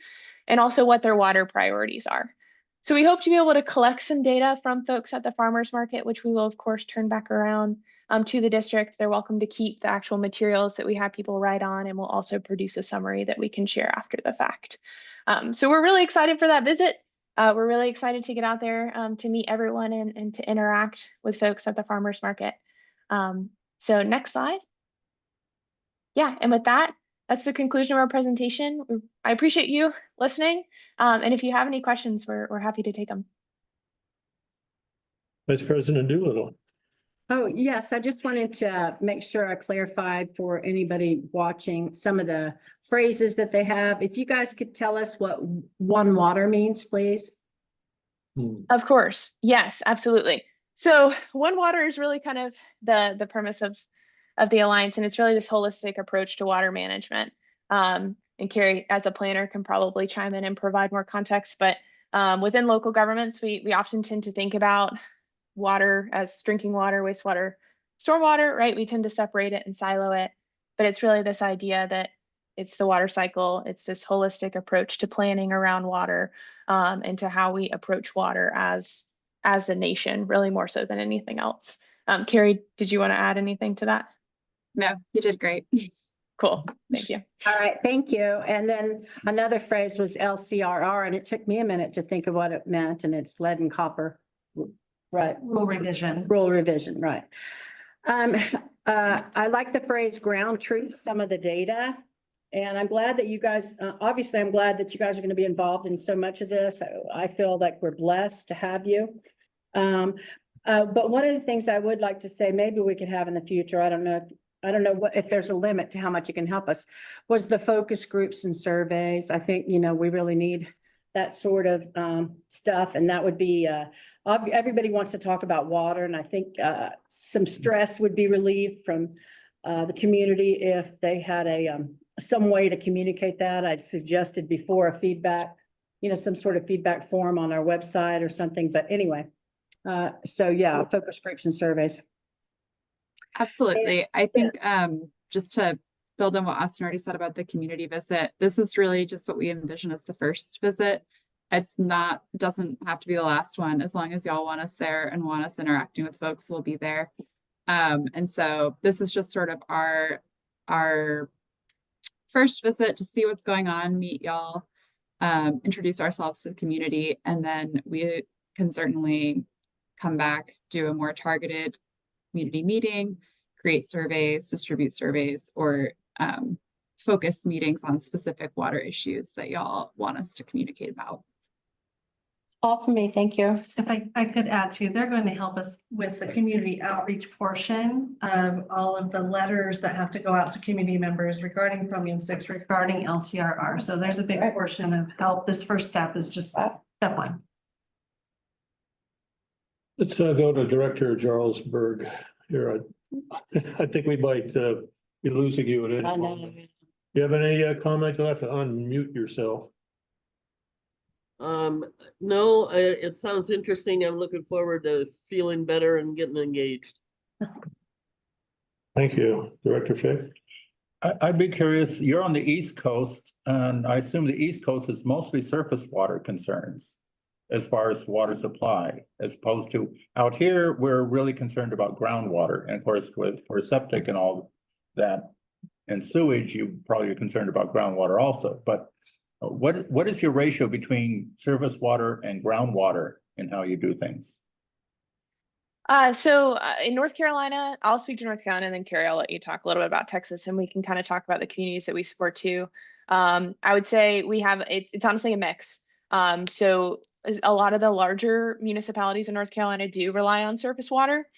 and also what their water priorities are. So we hope to be able to collect some data from folks at the farmers market, which we will of course turn back around to the district. They're welcome to keep the actual materials that we have people write on, and we'll also produce a summary that we can share after the fact. So we're really excited for that visit. We're really excited to get out there to meet everyone and to interact with folks at the farmers market. So next slide. Yeah, and with that, that's the conclusion of our presentation. I appreciate you listening. And if you have any questions, we're happy to take them. Vice President Doolittle. Oh, yes, I just wanted to make sure I clarified for anybody watching some of the phrases that they have. If you guys could tell us what one water means, please. Of course. Yes, absolutely. So One Water is really kind of the premise of the Alliance, and it's really this holistic approach to water management. And Carrie, as a planner, can probably chime in and provide more context, but within local governments, we often tend to think about water as drinking water, wastewater, stormwater, right? We tend to separate it and silo it, but it's really this idea that it's the water cycle. It's this holistic approach to planning around water, and to how we approach water as a nation, really more so than anything else. Carrie, did you want to add anything to that? No, you did great. Cool, thank you. All right, thank you. And then another phrase was LCRR, and it took me a minute to think of what it meant, and it's lead and copper. Right. Rule revision. Rule revision, right. I like the phrase ground truth, some of the data. And I'm glad that you guys, obviously, I'm glad that you guys are going to be involved in so much of this. I feel like we're blessed to have you. But one of the things I would like to say, maybe we could have in the future, I don't know if there's a limit to how much it can help us, was the focus groups and surveys. I think, you know, we really need that sort of stuff, and that would be, everybody wants to talk about water, and I think some stress would be relieved from the community if they had some way to communicate that. I'd suggested before a feedback, you know, some sort of feedback form on our website or something, but anyway. So yeah, focus groups and surveys. Absolutely. I think just to build on what Austin already said about the community visit, this is really just what we envision as the first visit. It's not, doesn't have to be the last one. As long as y'all want us there and want us interacting with folks, we'll be there. And so this is just sort of our first visit to see what's going on, meet y'all, introduce ourselves to the community, and then we can certainly come back, do a more targeted community meeting, create surveys, distribute surveys, or focus meetings on specific water issues that y'all want us to communicate about. All for me, thank you. If I could add to, they're going to help us with the community outreach portion of all of the letters that have to go out to community members regarding Chromium 6, regarding LCRR. So there's a big portion of help. This first step is just step one. Let's go to Director Charles Berg here. I think we might be losing you at any moment. You have any comment? You'll have to unmute yourself. No, it sounds interesting. I'm looking forward to feeling better and getting engaged. Thank you, Director Fick. I'd be curious, you're on the East Coast, and I assume the East Coast is mostly surface water concerns. as far as water supply, as opposed to out here, we're really concerned about groundwater. And of course, for septic and all that and sewage, you probably are concerned about groundwater also. But what is your ratio between surface water and groundwater in how you do things? In North Carolina, I'll speak to North Carolina and then Carrie, I'll let you talk a little bit about Texas and we can kind of talk about the communities that we support too. I would say we have, it's honestly a mix. So a lot of the larger municipalities in North Carolina do rely on surface water,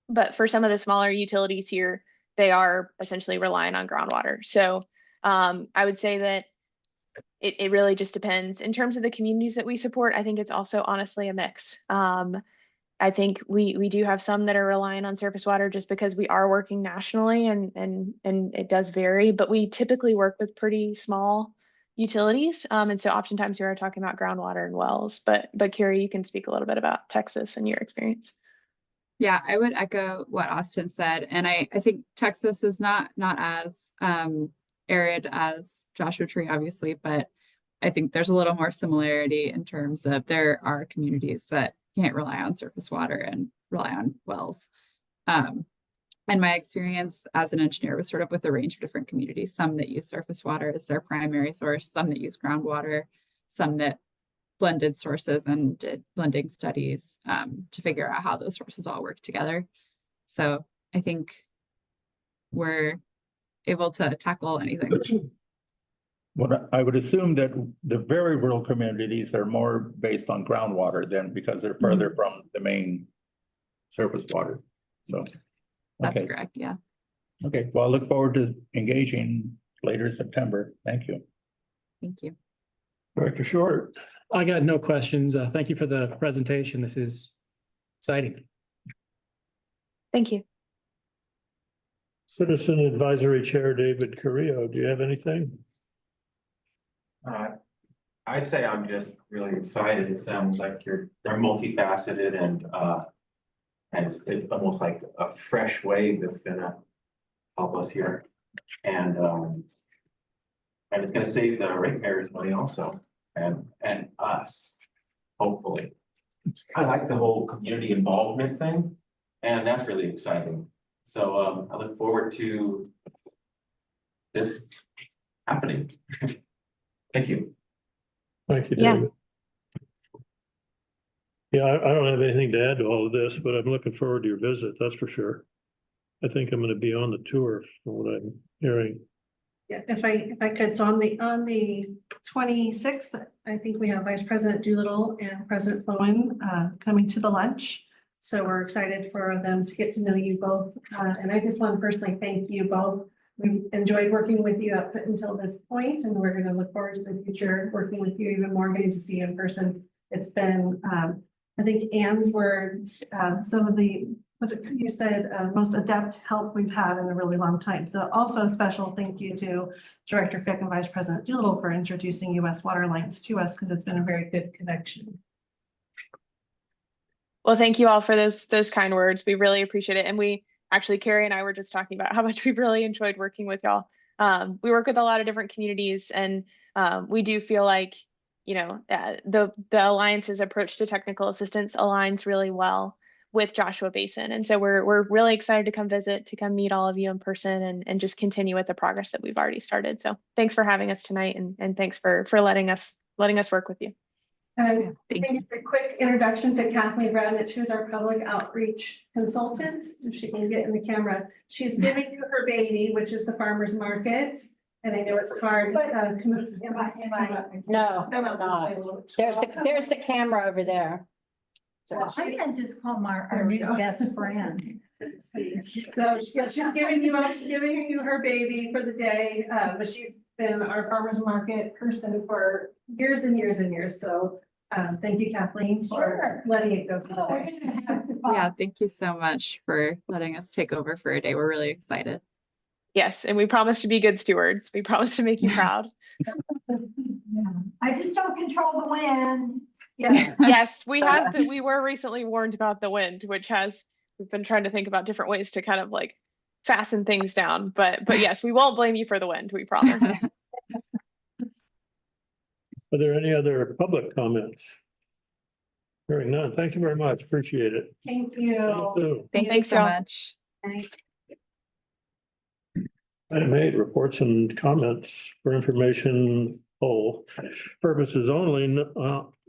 but for some of the smaller utilities here, they are essentially relying on groundwater. So I would say that it really just depends. In terms of the communities that we support, I think it's also honestly a mix. I think we do have some that are relying on surface water just because we are working nationally and it does vary, but we typically work with pretty small utilities. And so oftentimes we are talking about groundwater and wells, but Carrie, you can speak a little bit about Texas and your experience. Yeah, I would echo what Austin said. And I think Texas is not as arid as Joshua Tree, obviously, but I think there's a little more similarity in terms of there are communities that can't rely on surface water and rely on wells. And my experience as an engineer was sort of with a range of different communities, some that use surface water as their primary source, some that use groundwater, some that blended sources and did blending studies to figure out how those sources all work together. So I think we're able to tackle anything. Well, I would assume that the very rural communities are more based on groundwater than because they're further from the main surface water. So That's okay. correct. Yeah. Okay. Well, I look forward to engaging later in September. Thank you. Thank you. Director Short. I got no questions. Thank you for the presentation. This is exciting. Thank you. Citizen Advisory Chair David Carrillo, do you have anything? I'd say I'm just really excited. It sounds like they're multifaceted and it's almost like a fresh wave that's gonna help us here. And it's gonna save the ratepayers money also and us, hopefully. I like the whole community involvement thing, and that's really exciting. So I look forward to this happening. Thank you. Thank you, Yeah. David. Yeah, I don't have anything to add to all of this, but I'm looking forward to your visit, that's for sure. I think I'm gonna be on the tour from what I'm hearing. Yeah, if I could, so on the 26th, I think we have Vice President Doolittle and President Flowen coming to the lunch. So we're excited for them to get to know you both. And I just want to personally thank you both. We've enjoyed working with you up until this point, and we're going to look forward to the future, working with you even more, getting to see you in person. It's been, I think Anne's words, some of the, what you said, most adept help we've had in a really long time. So also a special thank you to Director Fick and Vice President Doolittle for introducing U.S. Water Alliance to us, because it's been a very good connection. Well, thank you all for those kind words. We really appreciate it. And we actually, Carrie and I were just talking about how much we've really enjoyed working with y'all. We work with a lot of different communities, and we do feel like, you know, the Alliance's approach to technical assistance aligns really well with Joshua Basin. And so we're really excited to come visit, to come meet all of you in person and just continue with the progress that we've already started. So thanks for having us tonight, and thanks for letting us work with you. Thank you. A quick introduction to Kathleen Radnich, who's our public outreach consultant. If she can get in the camera, she's giving you her baby, which is the farmer's market. And I know it's hard. No, I'm not. There's the camera over there. Well, I can just call our new best friend. So she's giving you her baby for the day, but she's been our farmer's market person for years and years and years. So thank you, Kathleen, for letting it go for the day. Yeah, thank you so much for letting us take over for a day. We're really excited. Yes, and we promise to be good stewards. We promise to make you proud. I just don't control the wind. Yes. Yes, we were recently warned about the wind, we've been trying to think about different ways to kind of like fasten things down. But yes, we won't blame you for the wind, we promise. Are there any other public comments? Hearing none. Thank you very much. Appreciate it. Thank you. Thank you Thanks, so y'all. much. Item 8, reports and comments for information purposes only,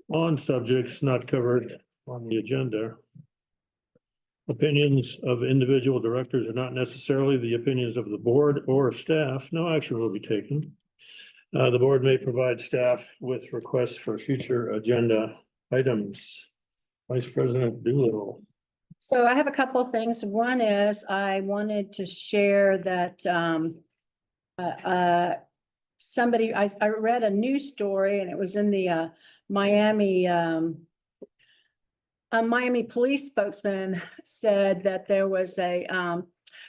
on subjects not covered on the agenda. Opinions of individual directors are not necessarily the opinions of the board or staff. No action will be taken. The board may provide staff with requests for future agenda items. Vice President Doolittle. So I have a couple of things. One is I wanted to share that somebody, I read a news story and it was in the Miami a Miami police spokesman said that there was a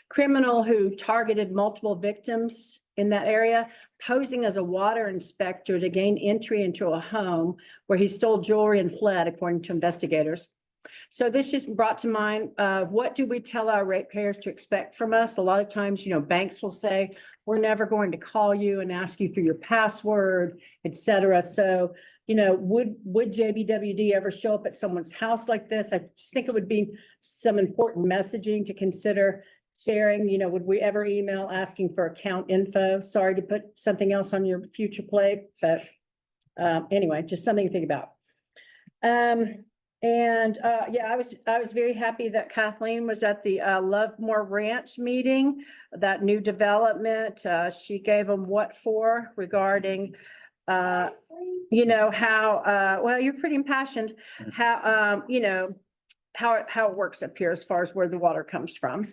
criminal who targeted multiple victims in that area, posing as a water inspector to gain entry into a home where he stole jewelry and fled, according to investigators. So this just brought to mind, what do we tell our ratepayers to expect from us? A lot of times, banks will say, we're never going to call you and ask you for your password, et cetera. So, would JBWD ever show up at someone's house like this? I just think it would be some important messaging to consider sharing. Would we ever email asking for account info? Sorry to put something else on your future plate, but anyway, just something to think about. I was very happy that Kathleen was at the Lovemore Ranch meeting, that new development. She gave them what for regarding how well, you're pretty impassioned, how how it works up here as far as where the water comes from.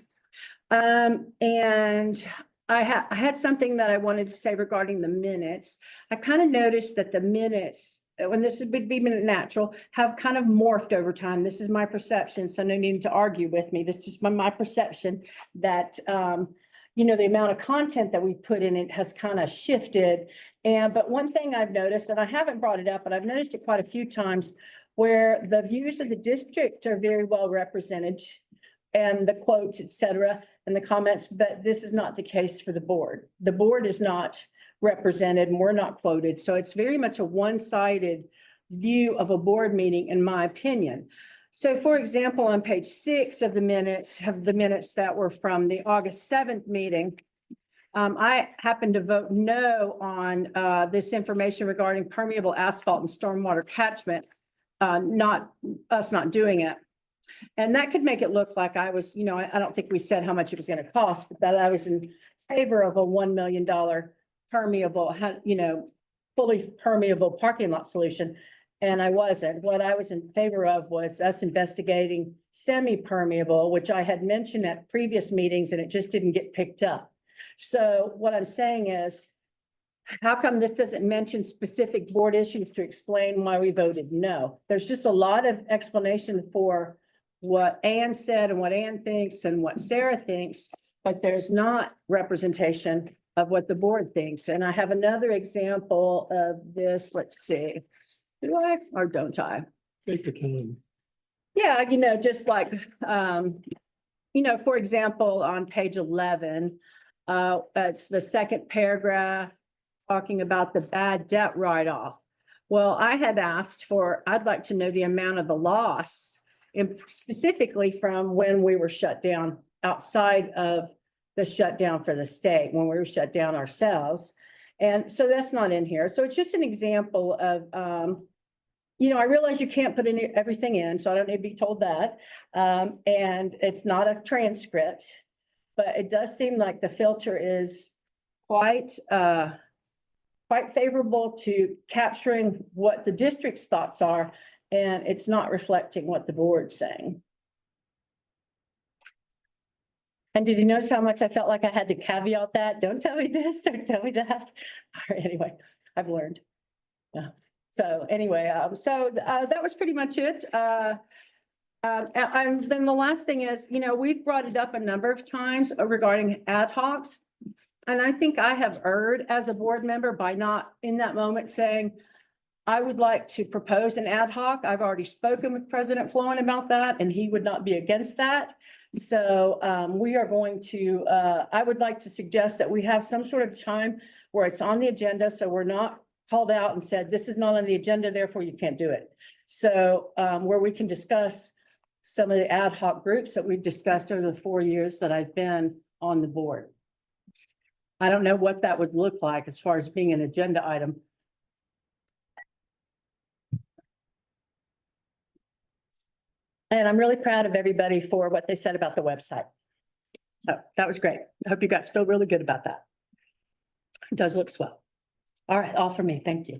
And I had something that I wanted to say regarding the minutes. I kind of noticed that the minutes, when this would be natural, have kind of morphed over time. This is my perception, so no need to argue with me. This is just my perception that, the amount of content that we put in it has kind of shifted. But one thing I've noticed, and I haven't brought it up, but I've noticed it quite a few times, where the views of the district are very well represented and the quotes, et cetera, and the comments, but this is not the case for the board. The board is not represented and we're not quoted. So it's very much a one-sided view of a board meeting, in my opinion. So for example, on page 6 of the minutes that were from the August 7th meeting, I happened to vote no on this information regarding permeable asphalt and stormwater catchment, not doing it. And that could make it look like I was, I don't think we said how much it was going to cost, but that I was in favor of a $1 million permeable, fully permeable parking lot solution. And I wasn't. What I was in favor of was us investigating semi-permeable, which I had mentioned at previous meetings and it just didn't get picked up. So what I'm saying is, how come this doesn't mention specific board issues to explain why we voted no? There's just a lot of explanation for what Ann said and what Ann thinks and what Sarah thinks, but there's not representation of what the board thinks. And I have another example of this. Let's see. Do I or don't I? Take your time. Yeah, just like, for example, on page 11, it's the second paragraph talking about the bad debt write-off. Well, I had asked I'd like to know the amount of the loss, and specifically from when we were shut down outside of the shutdown for the state, when we were shut down ourselves. And so that's not in here. So it's just an example of, I realize you can't put everything in, so I don't need to be told that. And it's not a transcript, but it does seem like the filter is quite favorable to capturing what the district's thoughts are, and it's not reflecting what the board's saying. And did you notice how much I felt like I had to caveat that? Don't tell me this, don't tell me that. All right, anyway, I've learned. Yeah. So anyway, that was pretty much it. And then the last thing is, we've brought it up a number of times regarding ad hocs. And I think I have erred as a board member by not in that moment saying, I would like to propose an ad hoc. I've already spoken with President Florin about that, and he would not be against that. So we are going to, I would like to suggest that we have some sort of time where it's on the agenda, so we're not called out and said, this is not on the agenda, therefore you can't do it. So, where we can discuss some of the ad hoc groups that we've discussed over the 4 years that I've been on the board. I don't know what that would look like as far as being an agenda item. And I'm really proud of everybody for what they said about the website. So that was great. I hope you guys feel really good about that. It does look swell. All right, all for me. Thank you.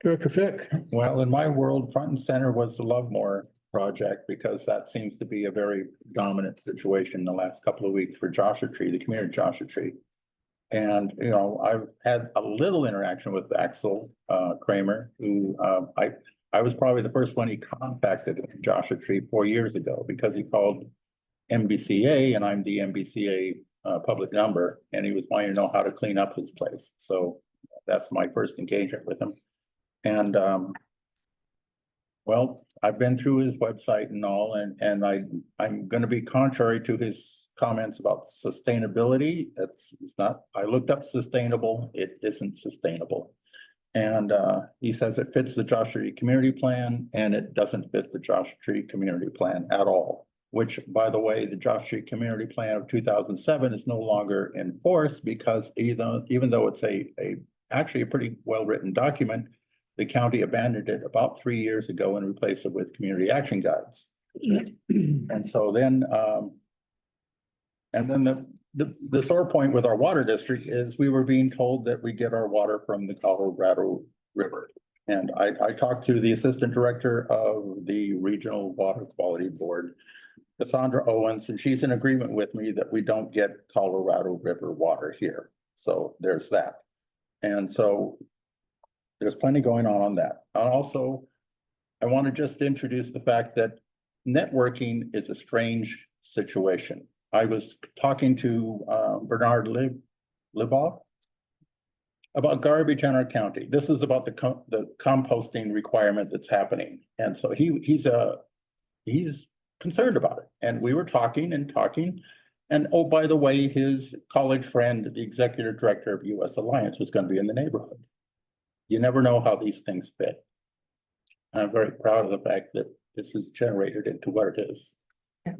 Director Fick. Well, in my world, front and center was the Lovemore project, because that seems to be a very dominant situation in the last couple of weeks for Joshua Tree, the community of Joshua Tree. And, you know, I've had a little interaction with Axel Kramer, who I was probably the first one he contacted in Joshua Tree 4 years ago, because he called MBCA and I'm the MBCA public number, and he was wanting to know how to clean up his place. So that's my first engagement with him. And well, I've been through his website and all, and I'm going to be contrary to his comments about sustainability. It's not, I looked up sustainable, it isn't sustainable. And he says it fits the Joshua Tree Community Plan, and it doesn't fit the Joshua Tree Community Plan at all. Which, by the way, the Joshua Tree Community Plan of 2007 is no longer in force, because even though it's actually a pretty well-written document, the county abandoned it about 3 years ago and replaced it with community action guides. And so then, the sore point with our water district is we were being told that we get our water from the Colorado River. And I talked to the assistant director of the Regional Water Quality Board, Cassandra Owens, and she's in agreement with me that we don't get Colorado River water here. So there's that. And so there's plenty going on that. And also, I want to just introduce the fact that networking is a strange situation. I was talking to Bernard Liboff about garbage in our county. This is about the composting requirement that's happening. And so he's concerned about it. And we were talking. And oh, by the way, his college friend, the executive director of US Alliance, was going to be in the neighborhood. You never know how these things fit. And I'm very proud of the fact that this is generated into what it is. Yeah.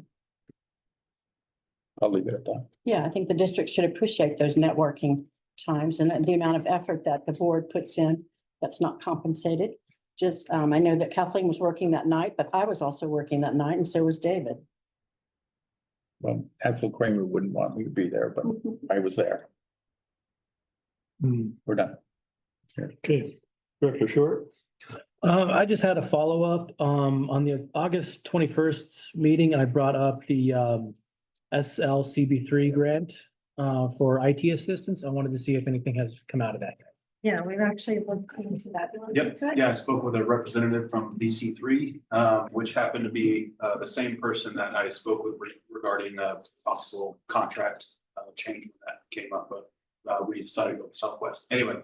I'll leave it at that. Yeah, I think the district should appreciate those networking times and the amount of effort that the board puts in that's not compensated. Just, I know that Kathleen was working that night, but I was also working that night, and so was David. Well, Axel Kramer wouldn't want me to be there, but I was there. We're done. Okay, Director Short. I just had a follow-up, on the August 21st meeting, I brought up the, SLCB3 grant, for IT assistance. I wanted to see if anything has come out of that. Yeah, we've actually looked into that. Do you want to Yep, speak to it? yeah, I spoke with a representative from DC3, which happened to be the same person that I spoke with regarding a possible contract change when that came up, but we decided to go with Southwest. Anyway,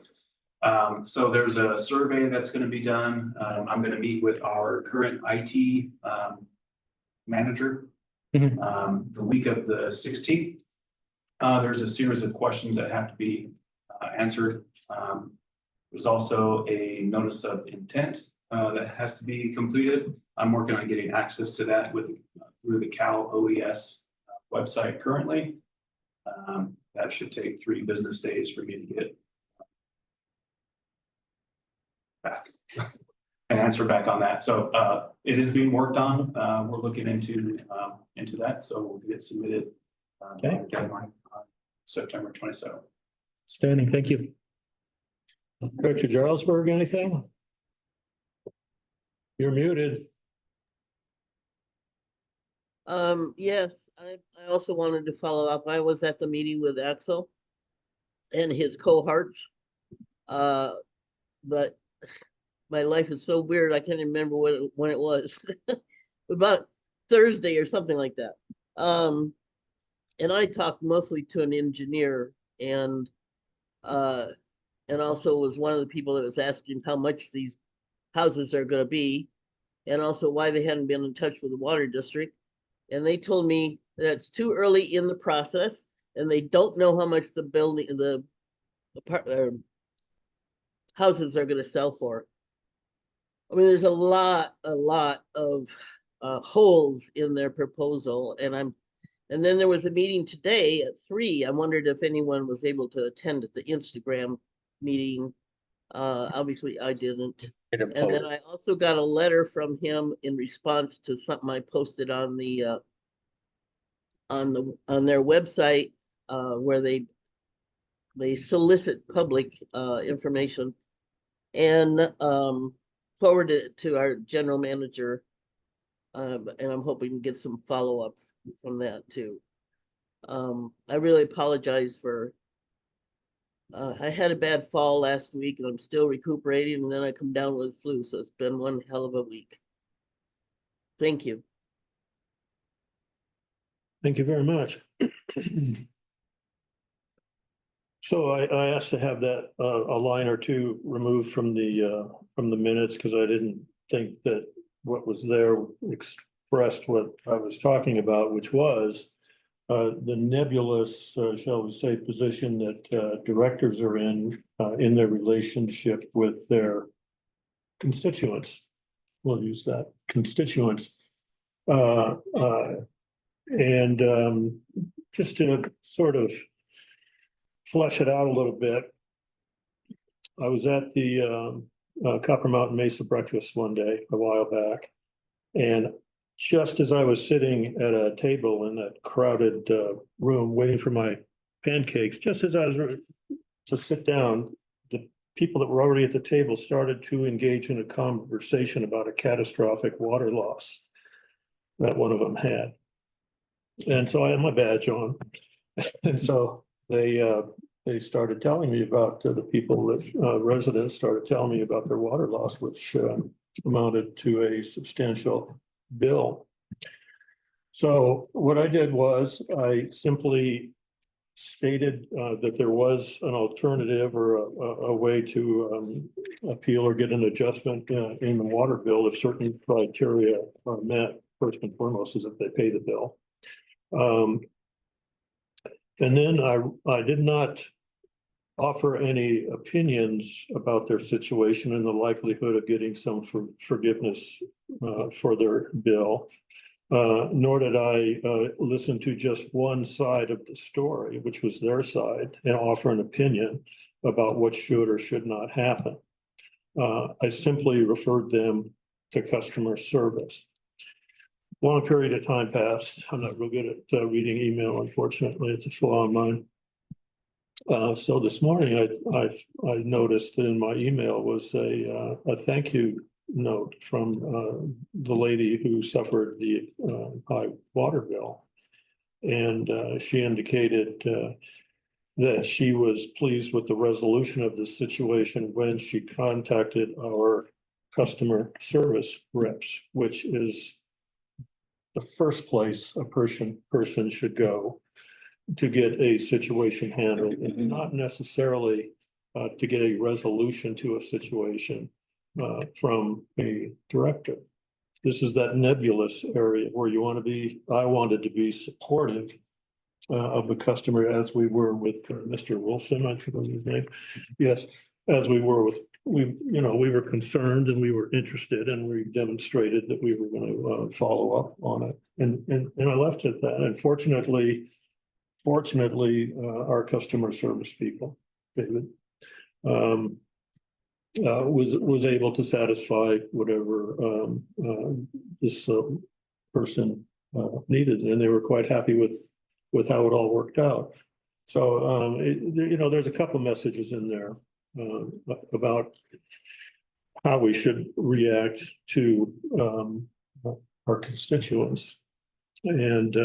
so there's a survey that's going to be done. I'm going to meet with our current IT manager the week of the 16th. There's a series of questions that have to be answered. There's also a notice of intent that has to be completed. I'm working on getting access to that through the Cal OES website currently. That should take 3 business days for me to get back and answer back on that. So it is being worked on. We're looking into that, so we'll get submitted deadline on September 27th. Standing, thank you. Director Jarlsberg, anything? You're muted. Yes, I also wanted to follow up. I was at the meeting with Axel and his cohorts. But my life is so weird, I can't remember when it was. About Thursday or something like that. And I talked mostly to an engineer and also was one of the people that was asking how much these houses are going to be, and also why they hadn't been in touch with the water district. And they told me that it's too early in the process, and they don't know how much the houses are gonna sell for. I mean, there's a lot of holes in their proposal, and then there was a meeting today at 3. I wondered if anyone was able to attend at the Instagram meeting. Obviously I didn't. And then I also got a letter from him in response to something I posted on the on their website, where they solicit public information, and forwarded it to our general manager. And I'm hoping to get some follow-up from that too. I really apologize for I had a bad fall last week and I'm still recuperating, and then I come down with flu, so it's been one hell of a week. Thank you. Thank you very much. So I asked to have that a line or two removed from the minutes because I didn't think that what was there expressed what I was talking about, which was the nebulous, shall we say, position that directors are in their relationship with their constituents. We'll use that, constituents. And just to sort of flesh it out a little bit, I was at the Copper Mountain Mesa breakfast one day a while back, and just as I was sitting at a table in that crowded room waiting for my pancakes, just as I was to sit down, the people that were already at the table started to engage in a conversation about a catastrophic water loss that one of them had. And so I had my badge on. And so they started telling me about the people that residents started telling me about their water loss, which amounted to a substantial bill. So what I did was I simply stated that there was an alternative or a way to appeal or get an adjustment in the water bill if certain criteria are met. First and foremost is that they pay the bill. And then I did not offer any opinions about their situation and the likelihood of getting some forgiveness for their bill. Nor did I listen to just one side of the story, which was their side, and offer an opinion about what should or should not happen. I simply referred them to customer service. Long period of time passed. I'm not real good at reading email, unfortunately. It's a flaw of mine. So this morning, I noticed in my email was a thank you note from the lady who suffered the high water bill, and she indicated that she was pleased with the resolution of the situation when she contacted our customer service reps, which is the first place a person should go to get a situation handled, and not necessarily to get a resolution to a situation from a director. This is that nebulous area where you want to be. I wanted to be supportive of the customer, as we were with Mr. Wilson, I forget his name. Yes, as we were with, we were concerned and we were interested, and we demonstrated that we were going to follow up on it. And I left it at that. And fortunately, our customer service people, David, was able to satisfy whatever this person needed, and they were quite happy with how it all worked out. So there's a couple messages in there about how we should react to our constituents, and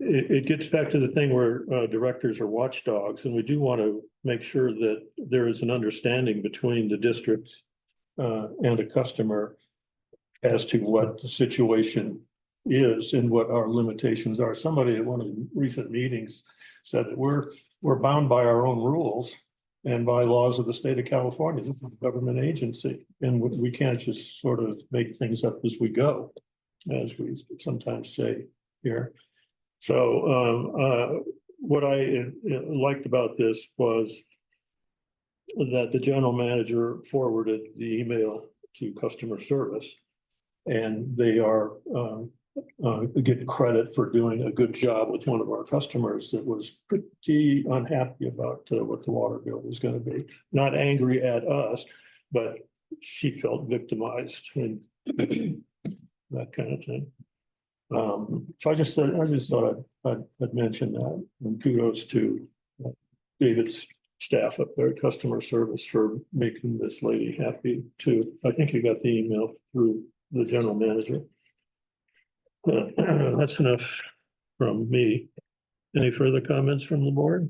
it gets back to the thing where directors are watchdogs, and we do want to make sure that there is an understanding between the district and a customer as to what the situation is and what our limitations are. Somebody at one of the recent meetings said that we're bound by our own rules and by laws of the state of California. This is a government agency, and we can't just sort of make things up as we go, as we sometimes say here. So what I liked about this was that the general manager forwarded the email to customer service. And they are getting credit for doing a good job with one of our customers that was pretty unhappy about what the water bill was gonna be. Not angry at us, but she felt victimized and that kind of thing. So I just thought I'd mention that, and kudos to David's staff up there at customer service for making this lady happy too. I think you got the email through the general manager. That's enough from me. Any further comments from the board?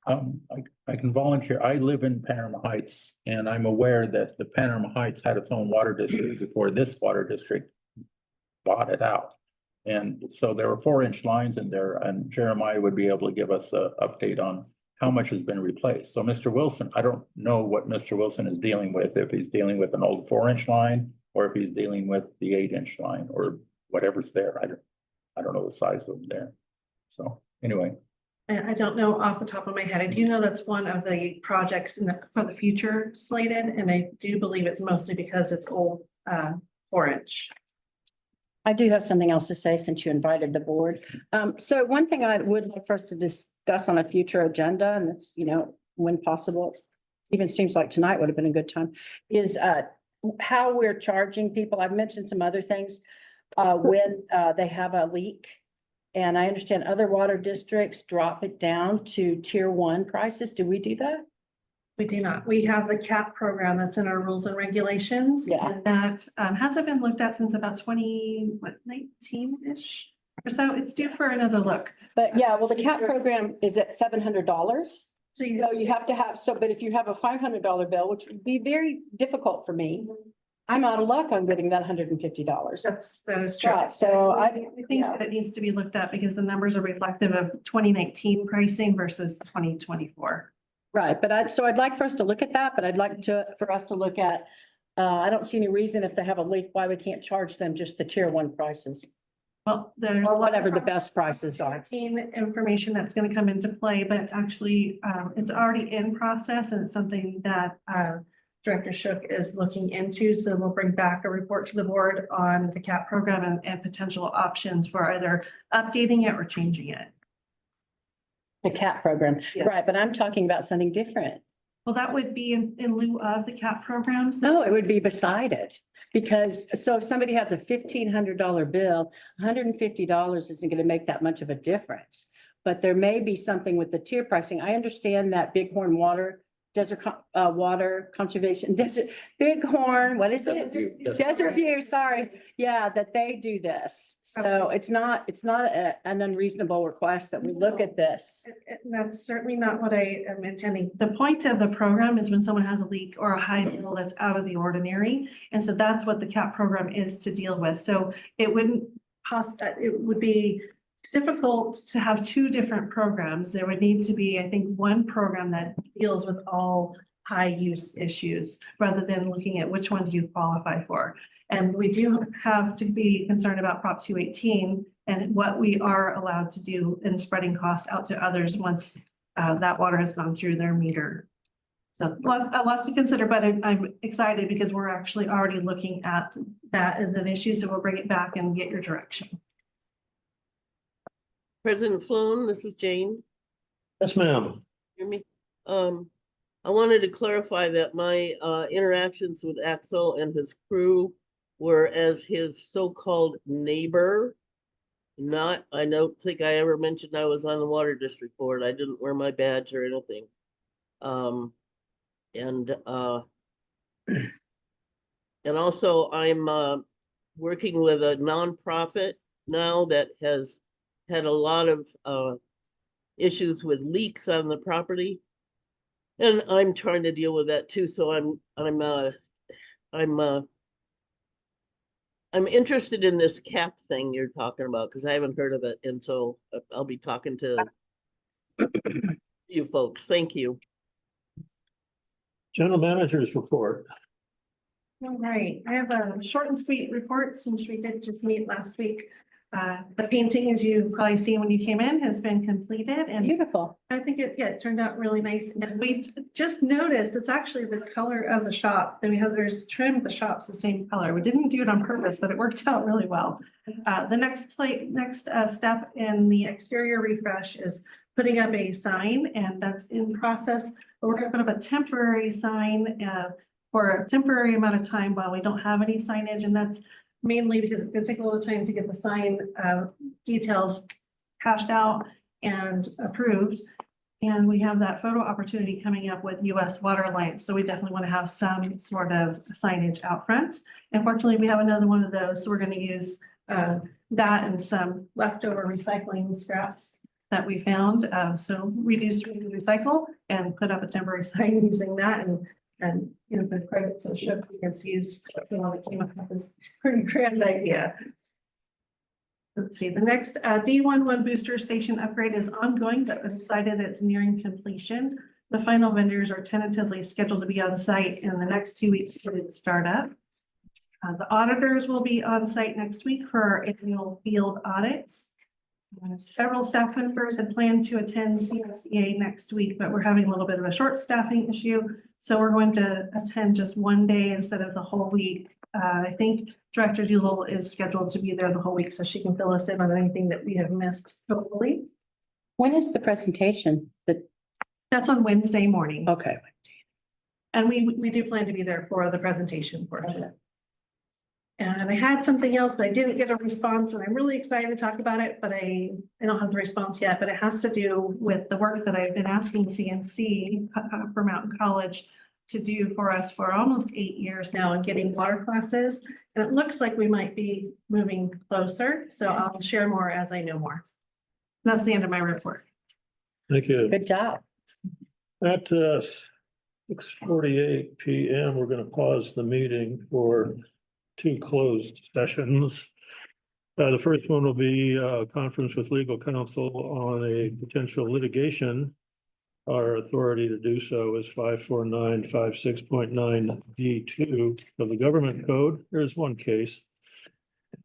I can volunteer. I live in Panorama Heights, and I'm aware that the Panorama Heights had its own water district before this water district bought it out. And so there were 4-inch lines in there, and Jeremiah would be able to give us an update on how much has been replaced. So Mr. Wilson, I don't know what Mr. Wilson is dealing with, if he's dealing with an old 4-inch line or if he's dealing with the 8-inch line or whatever's there. I don't know the size of them there. So anyway. I don't know off the top of my head. I do know that's one of the projects for the future slated, and I do believe it's mostly because it's old 4-inch. I do have something else to say since you invited the board. So one thing I would like for us to discuss on a future agenda, and it's, when possible, even seems like tonight would have been a good time, is how we're charging people. I've mentioned some other things when they have a leak. And I understand other water districts drop it down to tier 1 prices. Do we do that? We do not. We have the CAP program that's in our rules and regulations. Yeah. And that hasn't been looked at since about 2019-ish or so. It's due for another look. But yeah, well, the CAP program is at $700. So you have to have, but if you have a $500 bill, which would be very difficult for me, I'm out of luck on getting that $150. That is true. Right, so I think that it needs to be looked at because the numbers are reflective of 2019 pricing versus 2024. Right, but I'd like for us to look at that, but I'd like for us to look at, I don't see any reason if they have a leak, why we can't charge them just the tier 1 prices. Well, there's or whatever the best prices are. Information that's going to come into play, but it's actually, it's already in process, and it's something that Director Shook is looking into. So we'll bring back a report to the board on the CAP program and potential options for either updating it or changing it. The CAP program, Yes. Right, but I'm talking about something different. Well, that would be in lieu of the CAP program. So No, it would be beside it. Because, so if somebody has a $1,500 bill, $150 isn't going to make that much of a difference. But there may be something with the tier pricing. I understand that Bighorn Water Conservation, Bighorn, what is it? Desert View, sorry. Yeah, that they do this. So it's not an unreasonable request that we look at this. And that's certainly not what I am intending. The point of the program is when someone has a leak or a high bill that's out of the ordinary. And so that's what the CAP program is to deal with. So it would be difficult to have 2 different programs. There would need to be, I think, one program that deals with all high use issues rather than looking at which one do you qualify for. And we do have to be concerned about Prop 218 and what we are allowed to do in spreading costs out to others once that water has gone through their meter. So lots to consider, but I'm excited because we're actually already looking at that as an issue. So we'll bring it back and get your direction. President Floon, this is Jane. Yes, ma'am. Hear me? I wanted to clarify that my interactions with Axel and his crew were as his so-called neighbor. I don't think I ever mentioned I was on the Water District Board. I didn't wear my badge or anything. And also I'm working with a nonprofit now that has had a lot of issues with leaks on the property, and I'm trying to deal with that too. So I'm interested in this CAP thing you're talking about because I haven't heard of it, and so I'll be talking to you folks. Thank you. General Manager's report. All right, I have a short and sweet report since we did just meet last week. The painting, as you've probably seen when you came in, has been completed and Beautiful. I think it turned out really nice. And we just noticed it's actually the color of the shop. Then there's trim at the shop's the same color. We didn't do it on purpose, but it worked out really well. The next step in the exterior refresh is putting up a sign, and that's in process. But we're gonna put up a temporary sign for a temporary amount of time while we don't have any signage, and that's mainly because it's gonna take a little time to get the sign details hashed out and approved. And we have that photo opportunity coming up with US Water Alliance, so we definitely want to have some sort of signage out front. Unfortunately, we have another one of those, so we're going to use that and some leftover recycling scraps that we found. So reduce, recycle, and put up a temporary sign using that, and you know, the credit to Ship is the one that came up with this pretty grand idea. Let's see, the next D11 booster station upgrade is ongoing, but we decided it's nearing completion. The final vendors are tentatively scheduled to be on site in the next 2 weeks for the startup. The auditors will be on site next week for our annual field audits. Several staff members had planned to attend CSEA next week, but we're having a little bit of a short staffing issue. So we're going to attend just one day instead of the whole week. I think Director Doolittle is scheduled to be there the whole week, so she can fill us in on anything that we have missed, hopefully. When is the presentation? That's on Wednesday morning. Okay. And we do plan to be there for the presentation portion. And I had something else, but I didn't get a response, and I'm really excited to talk about it, but I don't have the response yet, but it has to do with the work that I've been asking CNC for Mountain College to do for us for almost 8 years now and getting water classes. And it looks like we might be moving closer, so I'll share more as I know more. That's the end of my report. Thank you. Good job. At 6:48 PM, we're going to pause the meeting for 2 closed sessions. The first one will be a conference with legal counsel on a potential litigation. Our authority to do so is 54956.9 D2 of the government code. There's one case.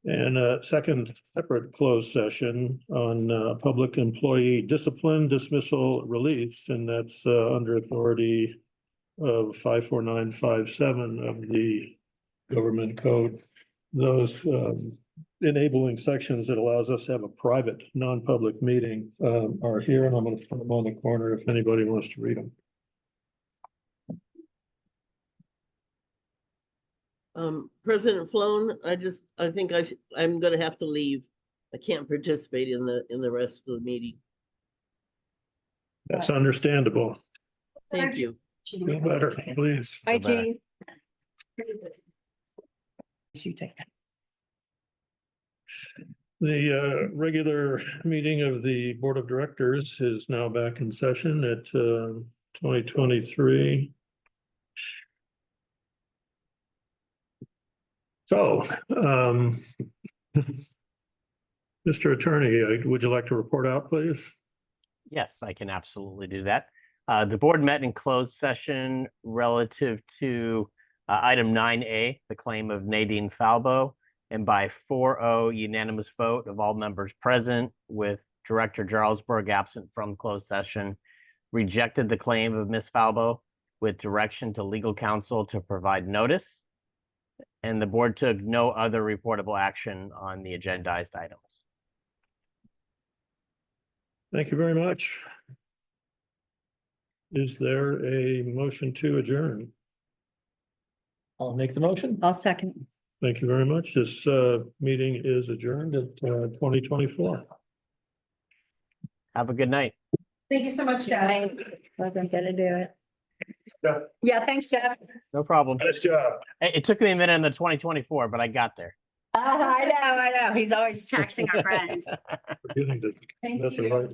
And a second separate closed session on public employee discipline, dismissal, reliefs, and that's under authority of 54957 of the government code. Those enabling sections that allows us to have a private, non-public meeting are here, and I'm going to put them on the corner if anybody wants to read them. President Flown, I think I'm gonna have to leave. I can't participate in the rest of the meeting. That's understandable. Thank you. Feel better, please. Bye, Jean. You take that. The regular meeting of the Board of Directors is now back in session at 2023. So, Mr. Attorney, would you like to report out, please? Yes, I can absolutely do that. The board met in closed session relative to item 9A, the claim of Nadine Falbo, and by 4-0 unanimous vote of all members present, with Director Jarlsberg absent from closed session, rejected the claim of Ms. Falbo with direction to legal counsel to provide notice. And the board took no other reportable action on the agendized items. Thank you very much. Is there a motion to adjourn? I'll make the motion. I'll second. Thank you very much. This meeting is adjourned at 2024. Have a good night. Thank you so much, Jeff. Wasn't gonna do it. Yeah, thanks, Jeff. No problem. Nice job. It took me a minute in the 2024, but I got there. I know. He's always taxing our friends. Forgetting that that's the right one.